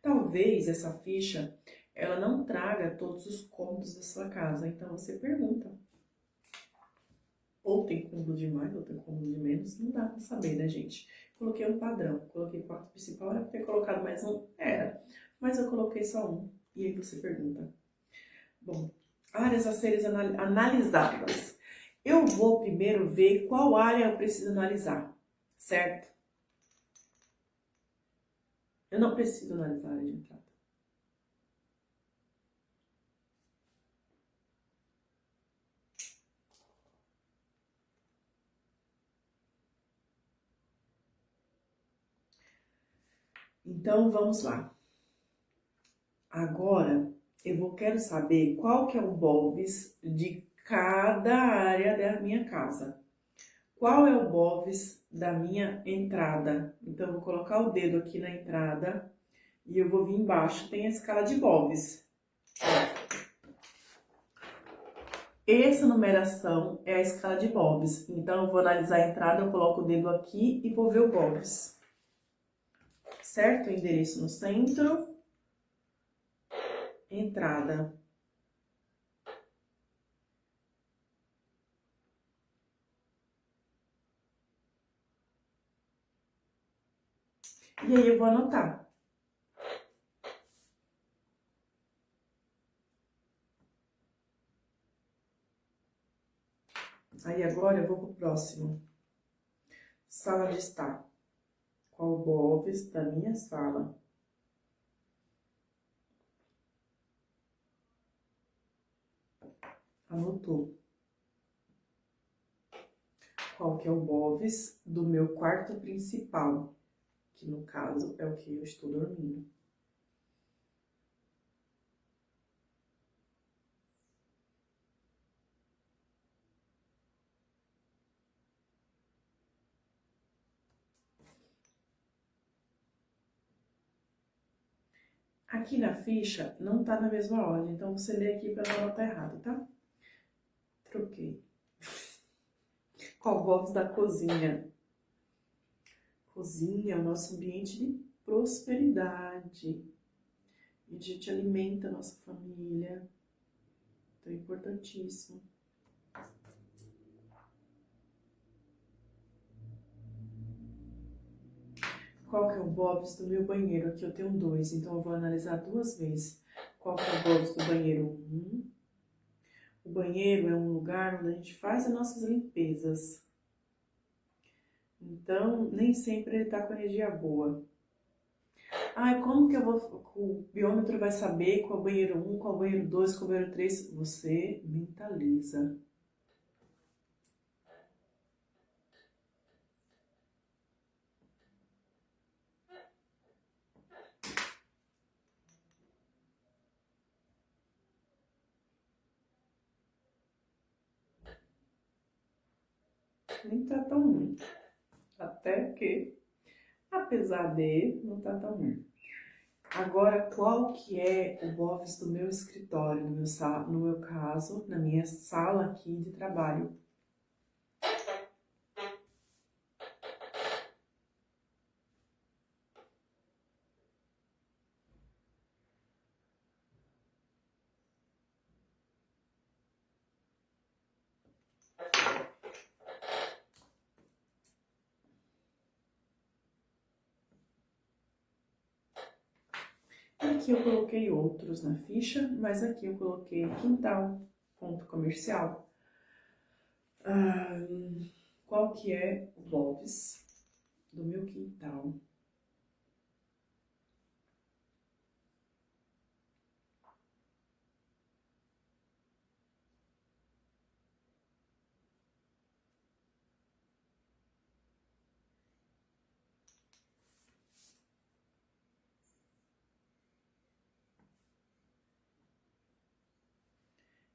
Talvez essa ficha ela não traga todos os cômodos da sua casa, então você pergunta. Ou tem cômodo de mais, ou tem cômodo de menos, não dá pra saber, né, gente? Coloquei um padrão, coloquei quarto principal, era pra ter colocado mais um? Era, mas eu coloquei só um, e aí você pergunta. Bom, áreas a serem analisadas. Eu vou primeiro ver qual área eu preciso analisar, certo? Eu não preciso analisar a área de entrada. Então, vamos lá. Agora, quero saber qual que é o BOVES de cada área da minha casa. Qual é o BOVES da minha entrada? Então, eu vou colocar o dedo aqui na entrada e eu vou vir embaixo, tem a escala de BOVES. Essa numeração é a escala de BOVES. Então, eu vou analisar a entrada, eu coloco o dedo aqui e vou ver o BOVES. Certo? O endereço no centro. Entrada. E aí eu vou anotar. Aí agora eu vou pro próximo. Sala de estar. Qual o BOVES da minha sala? Anotou. Qual que é o BOVs do meu quarto principal? Que no caso é o que eu estou dormindo. Aqui na ficha não tá na mesma ordem, então você lê aqui para não anotar errado, tá? Troquei. Qual o BOVs da cozinha? Cozinha é o nosso ambiente de prosperidade. A gente alimenta a nossa família. Então é importantíssimo. Qual que é o BOVs do meu banheiro? Aqui eu tenho 2, então eu vou analisar 2 vezes. Qual que é o BOVs do banheiro? 1. O banheiro é um lugar onde a gente faz as nossas limpezas. Então, nem sempre ele está com energia boa. Ah, como que o biômetro vai saber qual é o banheiro 1, qual é o banheiro 2, qual é o banheiro 3? Você mentaliza. Nem tá tão ruim. Até que, apesar de, não tá tão ruim. Agora, qual que é o BOVs do meu escritório, no meu caso, na minha sala aqui de trabalho? Aqui eu coloquei outros na ficha, mas aqui eu coloquei quintal, ponto comercial. Qual que é o BOVs do meu quintal?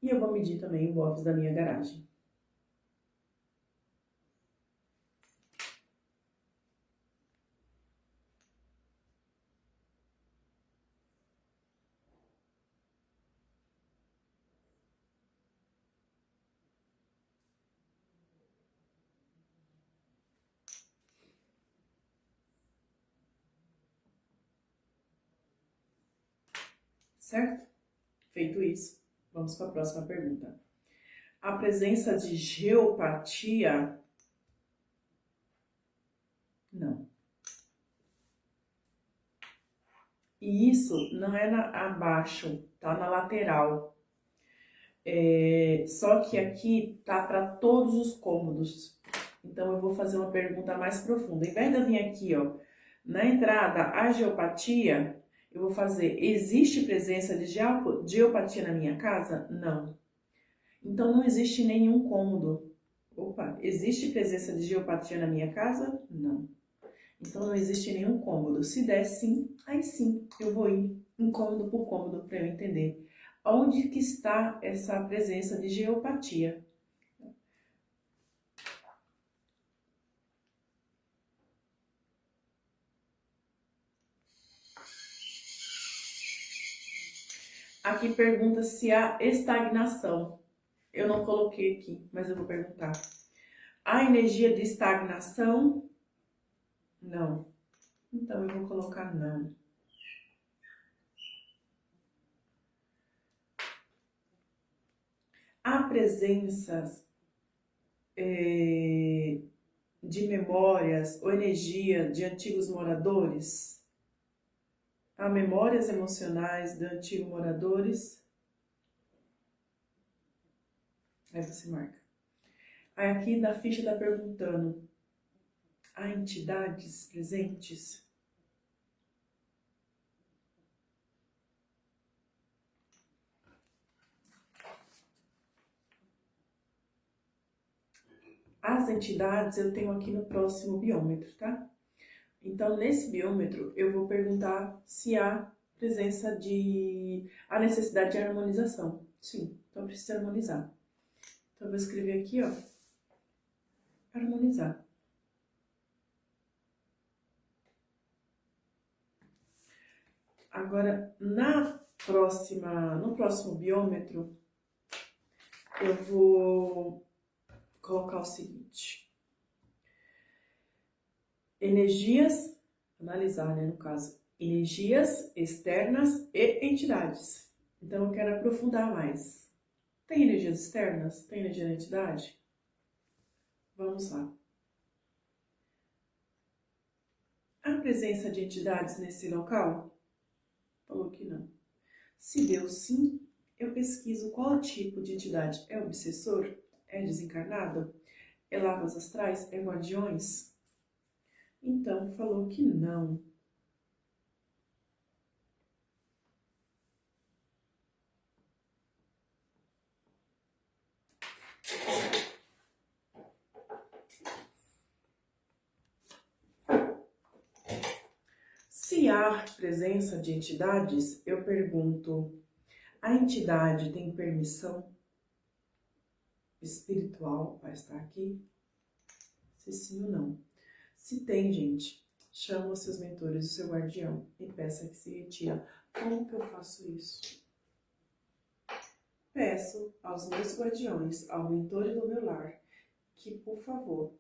E eu vou medir também o BOVs da minha garagem. Certo? Feito isso, vamos para a próxima pergunta. A presença de geopatia? Não. E isso não é abaixo, tá na lateral. Só que aqui tá para todos os cômodos. Então eu vou fazer uma pergunta mais profunda. Em vez de eu vir aqui, ó, na entrada, a geopatia, eu vou fazer, existe presença de geopatia na minha casa? Não. Então não existe nenhum cômodo. Opa, existe presença de geopatia na minha casa? Não. Então não existe nenhum cômodo. Se der sim, aí sim, eu vou ir um cômodo por cômodo para eu entender onde que está essa presença de geopatia. Aqui pergunta se há estagnação. Eu não coloquei aqui, mas eu vou perguntar. Há energia de estagnação? Não. Então eu vou colocar não. Há presenças de memórias ou energia de antigos moradores? Há memórias emocionais de antigos moradores? Aí você marca. Aí aqui na ficha está perguntando, há entidades presentes? As entidades eu tenho aqui no próximo biômetro, tá? Então, nesse biômetro, eu vou perguntar se há a necessidade de harmonização. Sim, então precisa harmonizar. Então, eu vou escrever aqui, ó, harmonizar. Agora, no próximo biômetro, eu vou colocar o seguinte. Energias, analisar, né, no caso, energias externas e entidades. Então, eu quero aprofundar mais. Tem energias externas? Tem energia da entidade? Vamos lá. Há presença de entidades nesse local? Falou que não. Se deu sim, eu pesquiso qual tipo de entidade. É obsessor? É desencarnado? É lavas astrais? É guardiões? Então, falou que não. Se há presença de entidades, eu pergunto, a entidade tem permissão espiritual para estar aqui? Se sim ou não. Se tem, gente, chama os seus mentores, o seu guardião, e peça que se retire. Como que eu faço isso? Peço aos meus guardiões, ao mentor do meu lar, que, por favor,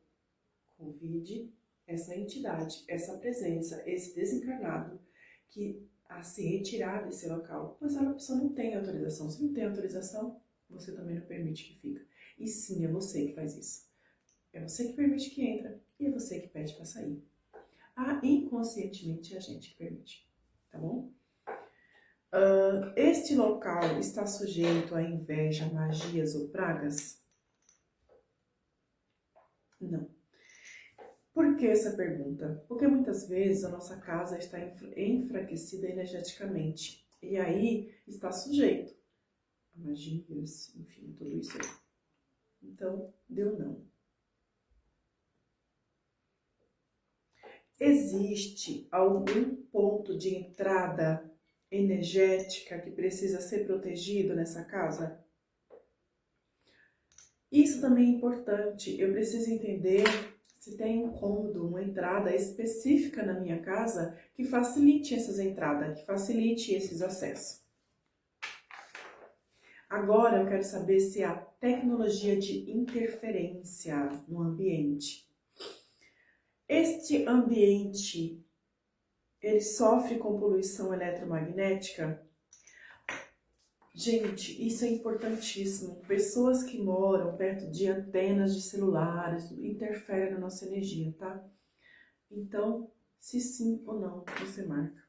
convide essa entidade, essa presença, esse desencarnado, que a se retirar desse local, pois a pessoa não tem autorização. Se não tem autorização, você também não permite que fica. E sim, é você que faz isso. É você que permite que entra e é você que pede para sair. Inconscientemente é a gente que permite, tá bom? Este local está sujeito a inveja, magias ou pragas? Não. Por que essa pergunta? Porque muitas vezes a nossa casa está enfraquecida energeticamente e aí está sujeito a magias, enfim, tudo isso aí. Então, deu não. Existe algum ponto de entrada energética que precisa ser protegido nessa casa? Isso também é importante. Eu preciso entender se tem um cômodo, uma entrada específica na minha casa que facilite essas entradas, que facilite esses acessos. Agora eu quero saber se há tecnologia de interferência no ambiente. Este ambiente, ele sofre com poluição eletromagnética? Gente, isso é importantíssimo. Pessoas que moram perto de antenas de celulares interferem na nossa energia, tá? Então, se sim ou não, você marca.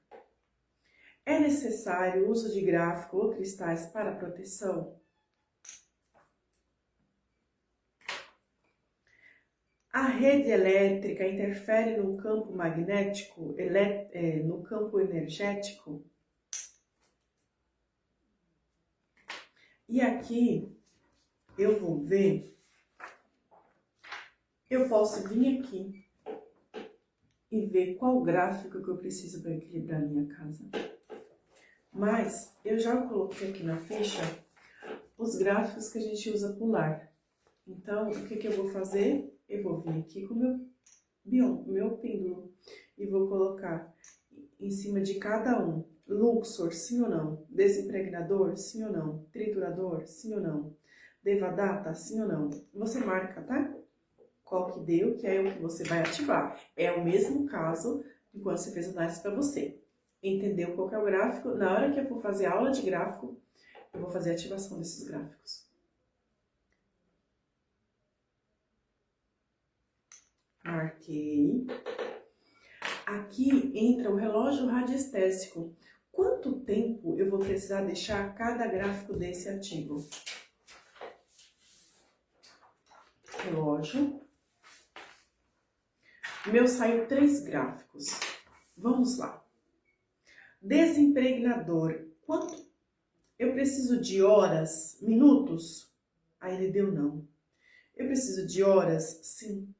É necessário o uso de gráfico ou cristais para proteção? A rede elétrica interfere no campo magnético, no campo energético? E aqui eu vou ver, eu posso vir aqui e ver qual gráfico que eu preciso para equilibrar a minha casa. Mas eu já coloquei aqui na ficha os gráficos que a gente usa para o lar. Então, o que eu vou fazer? Eu vou vir aqui com o meu pêndulo e vou colocar em cima de cada um. Luxor, sim ou não? Desimpregnador, sim ou não? Triturador, sim ou não? Devadatta, sim ou não? Você marca, tá? Qual que deu, que é o que você vai ativar. É o mesmo caso de quando você fez análise para você. Entendeu qual que é o gráfico? Na hora que eu for fazer a aula de gráfico, eu vou fazer a ativação desses gráficos. Marquei. Aqui entra o relógio radiestésico. Quanto tempo eu vou precisar deixar cada gráfico desse ativo? Relógio. Meu saiu 3 gráficos. Vamos lá. Desimpregnador. Quanto? Eu preciso de horas, minutos? Aí ele deu não. Eu preciso de horas? Sim.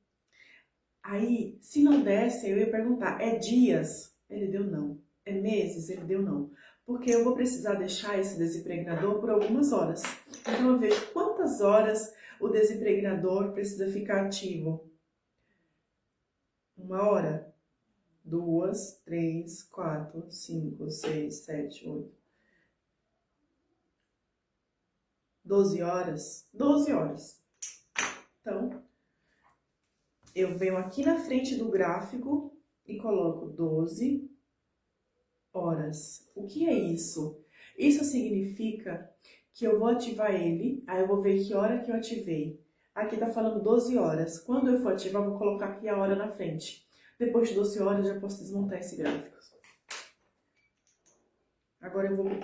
Aí, se não desse, eu ia perguntar, é dias? Ele deu não. É meses? Ele deu não. Porque eu vou precisar deixar esse desimpregnador por algumas horas. Então eu vejo quantas horas o desimpregnador precisa ficar ativo. 1 hora, 2, 3, 4, 5, 6, 7, 8. 12 horas? 12 horas. Então, eu venho aqui na frente do gráfico e coloco 12 horas. O que é isso? Isso significa que eu vou ativar ele, aí eu vou ver que hora que eu ativei. Aqui tá falando 12 horas. Quando eu for ativar, eu vou colocar aqui a hora na frente. Depois de 12 horas, eu já posso desmontar esse gráfico. Agora eu vou para o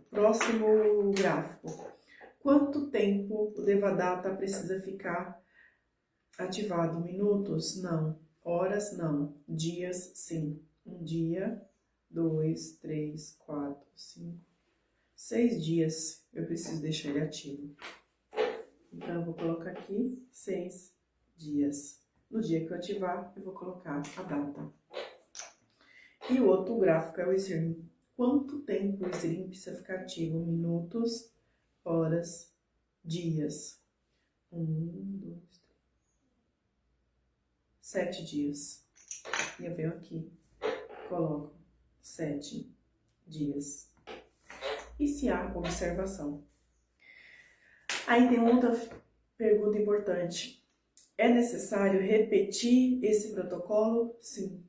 próximo gráfico. Quanto tempo o Devadata precisa ficar ativado? Minutos? Não. Horas? Não. Dias? Sim. 1 dia, 2, 3, 4, 5, 6 dias eu preciso deixar ele ativo. Então, eu vou colocar aqui 6 dias. No dia que eu ativar, eu vou colocar a data. E o outro gráfico é o Slim. Quanto tempo o Slim precisa ficar ativo? Minutos, horas, dias. 1, 2, 3. 7 dias. E eu venho aqui, coloco 7 dias. E se há observação? Aí tem outra pergunta importante. É necessário repetir esse protocolo? Sim.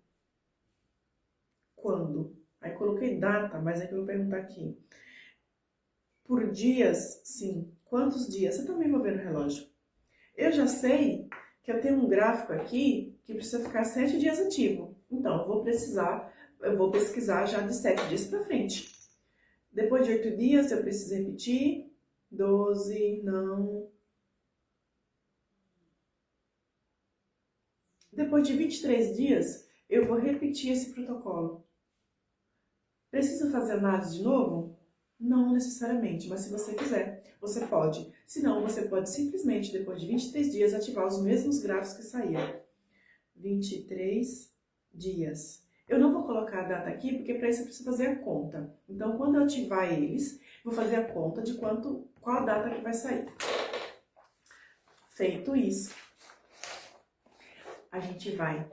Quando? Aí coloquei data, mas é que eu vou perguntar aqui. Por dias? Sim. Quantos dias? Você também vai ver no relógio. Eu já sei que eu tenho um gráfico aqui que precisa ficar 7 dias ativo. Então, eu vou pesquisar já de 7 dias para frente. Depois de 8 dias, eu preciso repetir. 12, não. Depois de 23 dias, eu vou repetir esse protocolo. Preciso fazer análise de novo? Não necessariamente, mas se você quiser, você pode. Se não, você pode simplesmente, depois de 23 dias, ativar os mesmos gráficos que saíram. 23 dias. Eu não vou colocar a data aqui, porque para isso eu preciso fazer a conta. Então, quando eu ativar eles, vou fazer a conta de qual a data que vai sair. Feito isso, a gente vai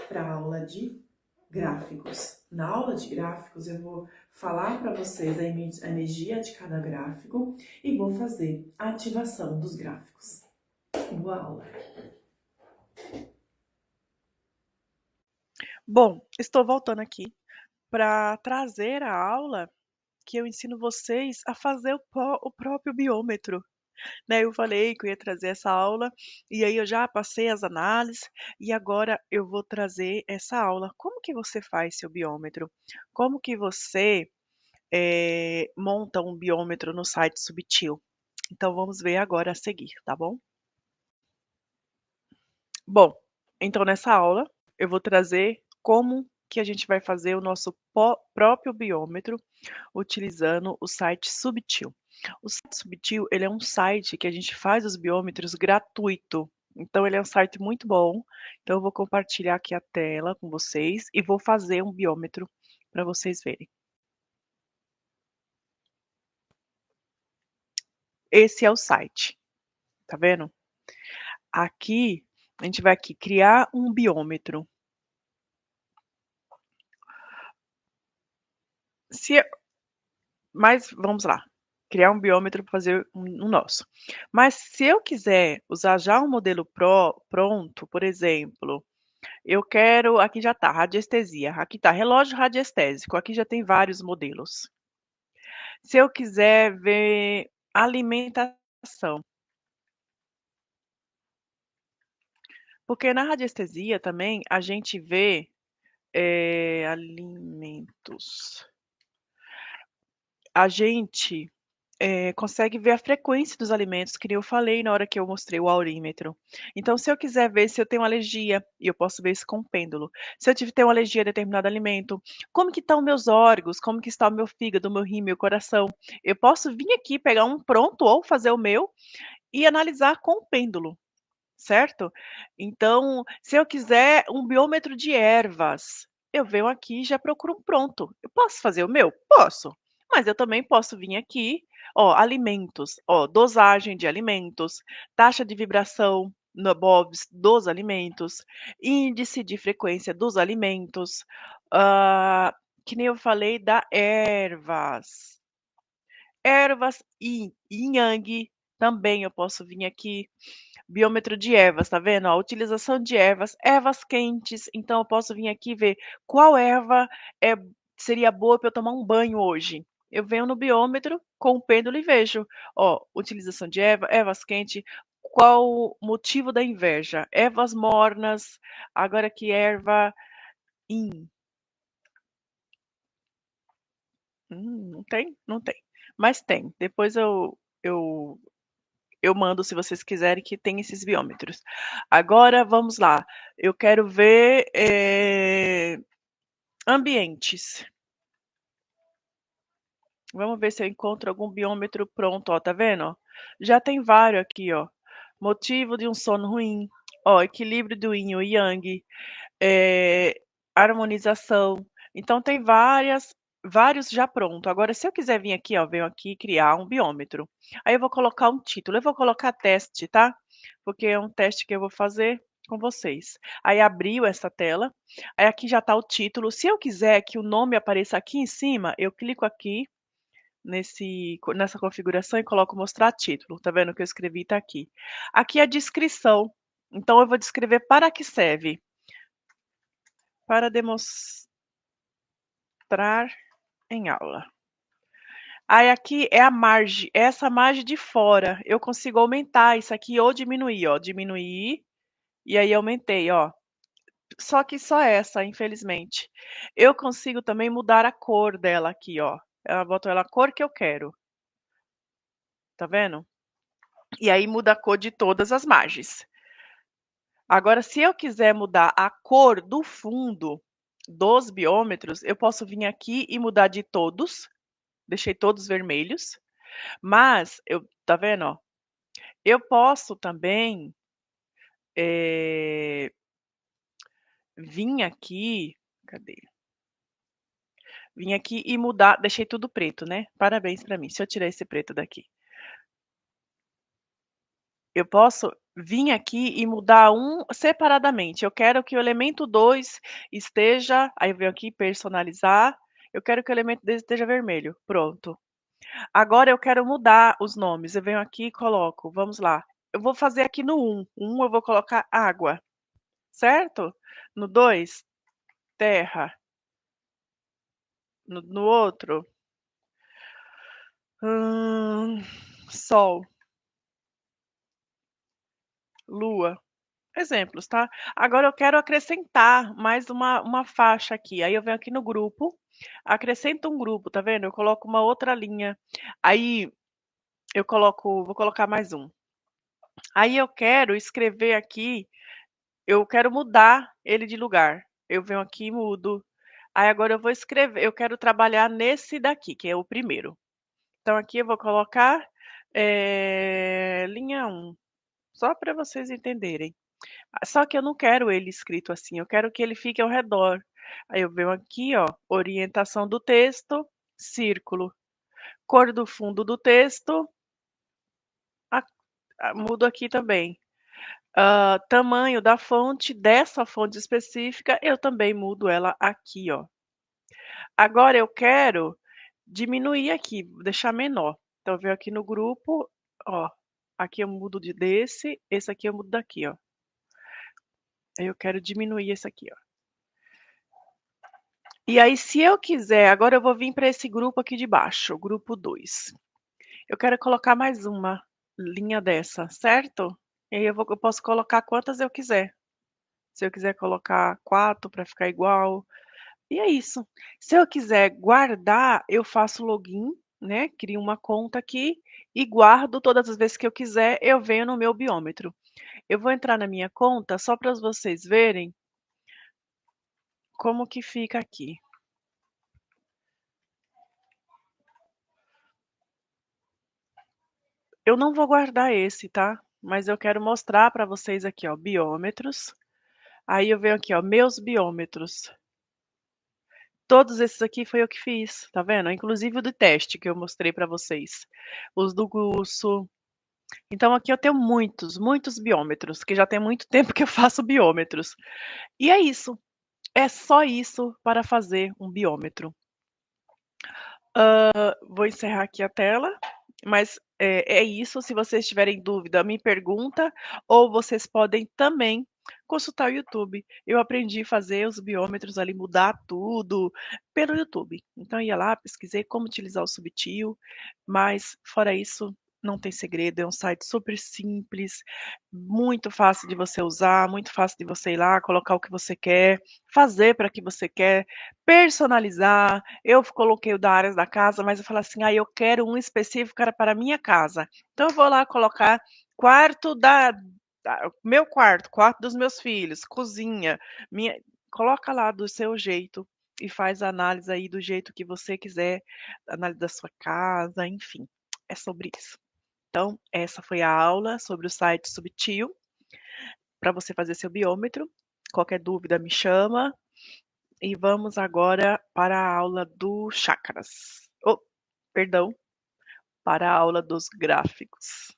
para a aula de gráficos. Na aula de gráficos, eu vou falar para vocês a energia de cada gráfico e vou fazer a ativação dos gráficos. Boa aula! Bom, estou voltando aqui para trazer a aula que eu ensino vocês a fazer o próprio biômetro, né. Eu falei que eu ia trazer essa aula, e aí eu já passei as análises, e agora eu vou trazer essa aula. Como que você faz seu biômetro? Como que você, monta um biômetro no site Subtil? Então vamos ver agora a seguir, tá bom? Bom, então nessa aula eu vou trazer como que a gente vai fazer o nosso próprio biômetro utilizando o site Subtil. O site Subtil, ele é um site que a gente faz os biômetros gratuito. Então ele é um site muito bom. Então eu vou compartilhar aqui a tela com vocês e vou fazer um biômetro para vocês verem. Esse é o site, tá vendo? Aqui, a gente vai aqui criar um biômetro. Mas vamos lá, criar um biômetro para fazer o nosso. Mas se eu quiser usar já um modelo pronto, por exemplo, eu quero, aqui já está, radiestesia, aqui está relógio radiestésico, aqui já tem vários modelos. Se eu quiser ver alimentação, porque na radiestesia também a gente vê alimentos. A gente consegue ver a frequência dos alimentos, que nem eu falei na hora que eu mostrei o aurímetro. Então, se eu quiser ver se eu tenho alergia, e eu posso ver isso com o pêndulo. Se eu tenho alergia a determinado alimento, como que estão meus órgãos, como que está o meu fígado, o meu rim, meu coração. Eu posso vir aqui, pegar um pronto ou fazer o meu e analisar com o pêndulo, certo? Então, se eu quiser um biômetro de ervas, eu venho aqui e já procuro um pronto. Eu posso fazer o meu? Posso, mas eu também posso vir aqui, ó, alimentos, ó, dosagem de alimentos, taxa de vibração no BOVs dos alimentos, índice de frequência dos alimentos, que nem eu falei da ervas. Ervas e yang, também eu posso vir aqui. Biômetro de ervas, tá vendo? A utilização de ervas, ervas quentes. Então eu posso vir aqui ver qual erva é, seria boa para eu tomar um banho hoje. Eu venho no biômetro com o pêndulo e vejo, ó, utilização de erva, ervas quentes, qual o motivo da inveja? Ervas mornas, agora que erva in. Não tem? Não tem. Mas tem. Depois eu mando se vocês quiserem que tem esses biômetros. Agora vamos lá. Eu quero ver ambientes. Vamos ver se eu encontro algum biômetro pronto, ó, tá vendo? Ó? Já tem vários aqui, ó. Motivo de um sono ruim, ó, equilíbrio do yin e o yang, eh, harmonização. Então tem vários já pronto. Agora, se eu quiser vir aqui, ó, venho aqui criar um biômetro. Aí eu vou colocar um título. Eu vou colocar teste, tá? Porque é um teste que eu vou fazer com vocês. Aí abriu essa tela. Aí aqui já está o título. Se eu quiser que o nome apareça aqui em cima, eu clico aqui nessa configuração e coloco mostrar título. Tá vendo que eu escrevi tá aqui. Aqui é a descrição. Então eu vou descrever para que serve. Para demonstrar em aula. Aí aqui é a margem, essa margem de fora. Eu consigo aumentar isso aqui ou diminuir, ó. Diminuir e aí aumentei, ó. Só que só essa, infelizmente. Eu consigo também mudar a cor dela aqui, ó. Eu boto ela a cor que eu quero. Tá vendo? E aí muda a cor de todas as margens. Agora, se eu quiser mudar a cor do fundo dos biômetros, eu posso vir aqui e mudar de todos. Deixei todos vermelhos. Mas, tá vendo, ó? Eu posso também vir aqui, cadê? Vim aqui e mudar, deixei tudo preto, né? Parabéns para mim. Se eu tirar esse preto daqui, eu posso vir aqui e mudar um separadamente. Eu quero que o elemento 2 esteja, aí eu venho aqui personalizar. Eu quero que o elemento 2 esteja vermelho. Pronto. Agora eu quero mudar os nomes. Eu venho aqui e coloco, vamos lá. Eu vou fazer aqui no 1. 1 eu vou colocar água, certo? No 2, terra. No outro, sol, lua. Exemplos, tá? Agora eu quero acrescentar mais uma faixa aqui. Aí eu venho aqui no grupo, acrescento um grupo, tá vendo? Eu coloco uma outra linha. Aí vou colocar mais um. Aí eu quero escrever aqui, eu quero mudar ele de lugar. Eu venho aqui e mudo. Aí agora eu vou escrever, eu quero trabalhar nesse daqui, que é o primeiro. Então aqui eu vou colocar linha 1, só para vocês entenderem. Só que eu não quero ele escrito assim, eu quero que ele fique ao redor. Aí eu venho aqui, ó, orientação do texto, círculo. Cor do fundo do texto, mudo aqui também. Tamanho da fonte, dessa fonte específica, eu também mudo ela aqui, ó. Agora eu quero diminuir aqui, deixar menor. Então eu venho aqui no grupo, ó. Aqui eu mudo desse, esse aqui eu mudo daqui, ó. Aí eu quero diminuir esse aqui, ó. E aí, se eu quiser, agora eu vou vir para esse grupo aqui de baixo, o grupo 2. Eu quero colocar mais uma linha dessa, certo? E aí eu posso colocar quantas eu quiser. Se eu quiser colocar 4 para ficar igual. E é isso. Se eu quiser guardar, eu faço login, né? Crio uma conta aqui e guardo todas as vezes que eu quiser, eu venho no meu biômetro. Eu vou entrar na minha conta só para vocês verem como que fica aqui. eu não vou guardar esse, tá? Mas eu quero mostrar para vocês aqui, ó, biômetros. Aí eu venho aqui, ó, meus biômetros. Todos esses aqui foi eu que fiz, tá vendo? Inclusive o do teste que eu mostrei para vocês. Os do curso. Então aqui eu tenho muitos, muitos biômetros, que já tem muito tempo que eu faço biômetros. E é isso. É só isso para fazer um biômetro. Vou encerrar aqui a tela, mas é isso. Se vocês tiverem dúvida, me pergunta, ou vocês podem também consultar o YouTube. Eu aprendi a fazer os biômetros ali, mudar tudo pelo YouTube. Então, eu ia lá, pesquisei como utilizar o Subtil, mas fora isso, não tem segredo. É um site super simples, muito fácil de você usar, muito fácil de você ir lá, colocar o que você quer, fazer para que você quer, personalizar. Eu coloquei o da áreas da casa, mas eu falei assim: "Ah, eu quero um específico que era para a minha casa". Então eu vou lá colocar quarto da meu quarto, quarto dos meus filhos, cozinha, minha coloca lá do seu jeito e faz a análise aí do jeito que você quiser, análise da sua casa, enfim, é sobre isso. Então, essa foi a aula sobre o site Subtil, para você fazer seu biômetro. Qualquer dúvida me chama. E vamos agora para a aula do chakras. Oh, perdão, para a aula dos gráficos.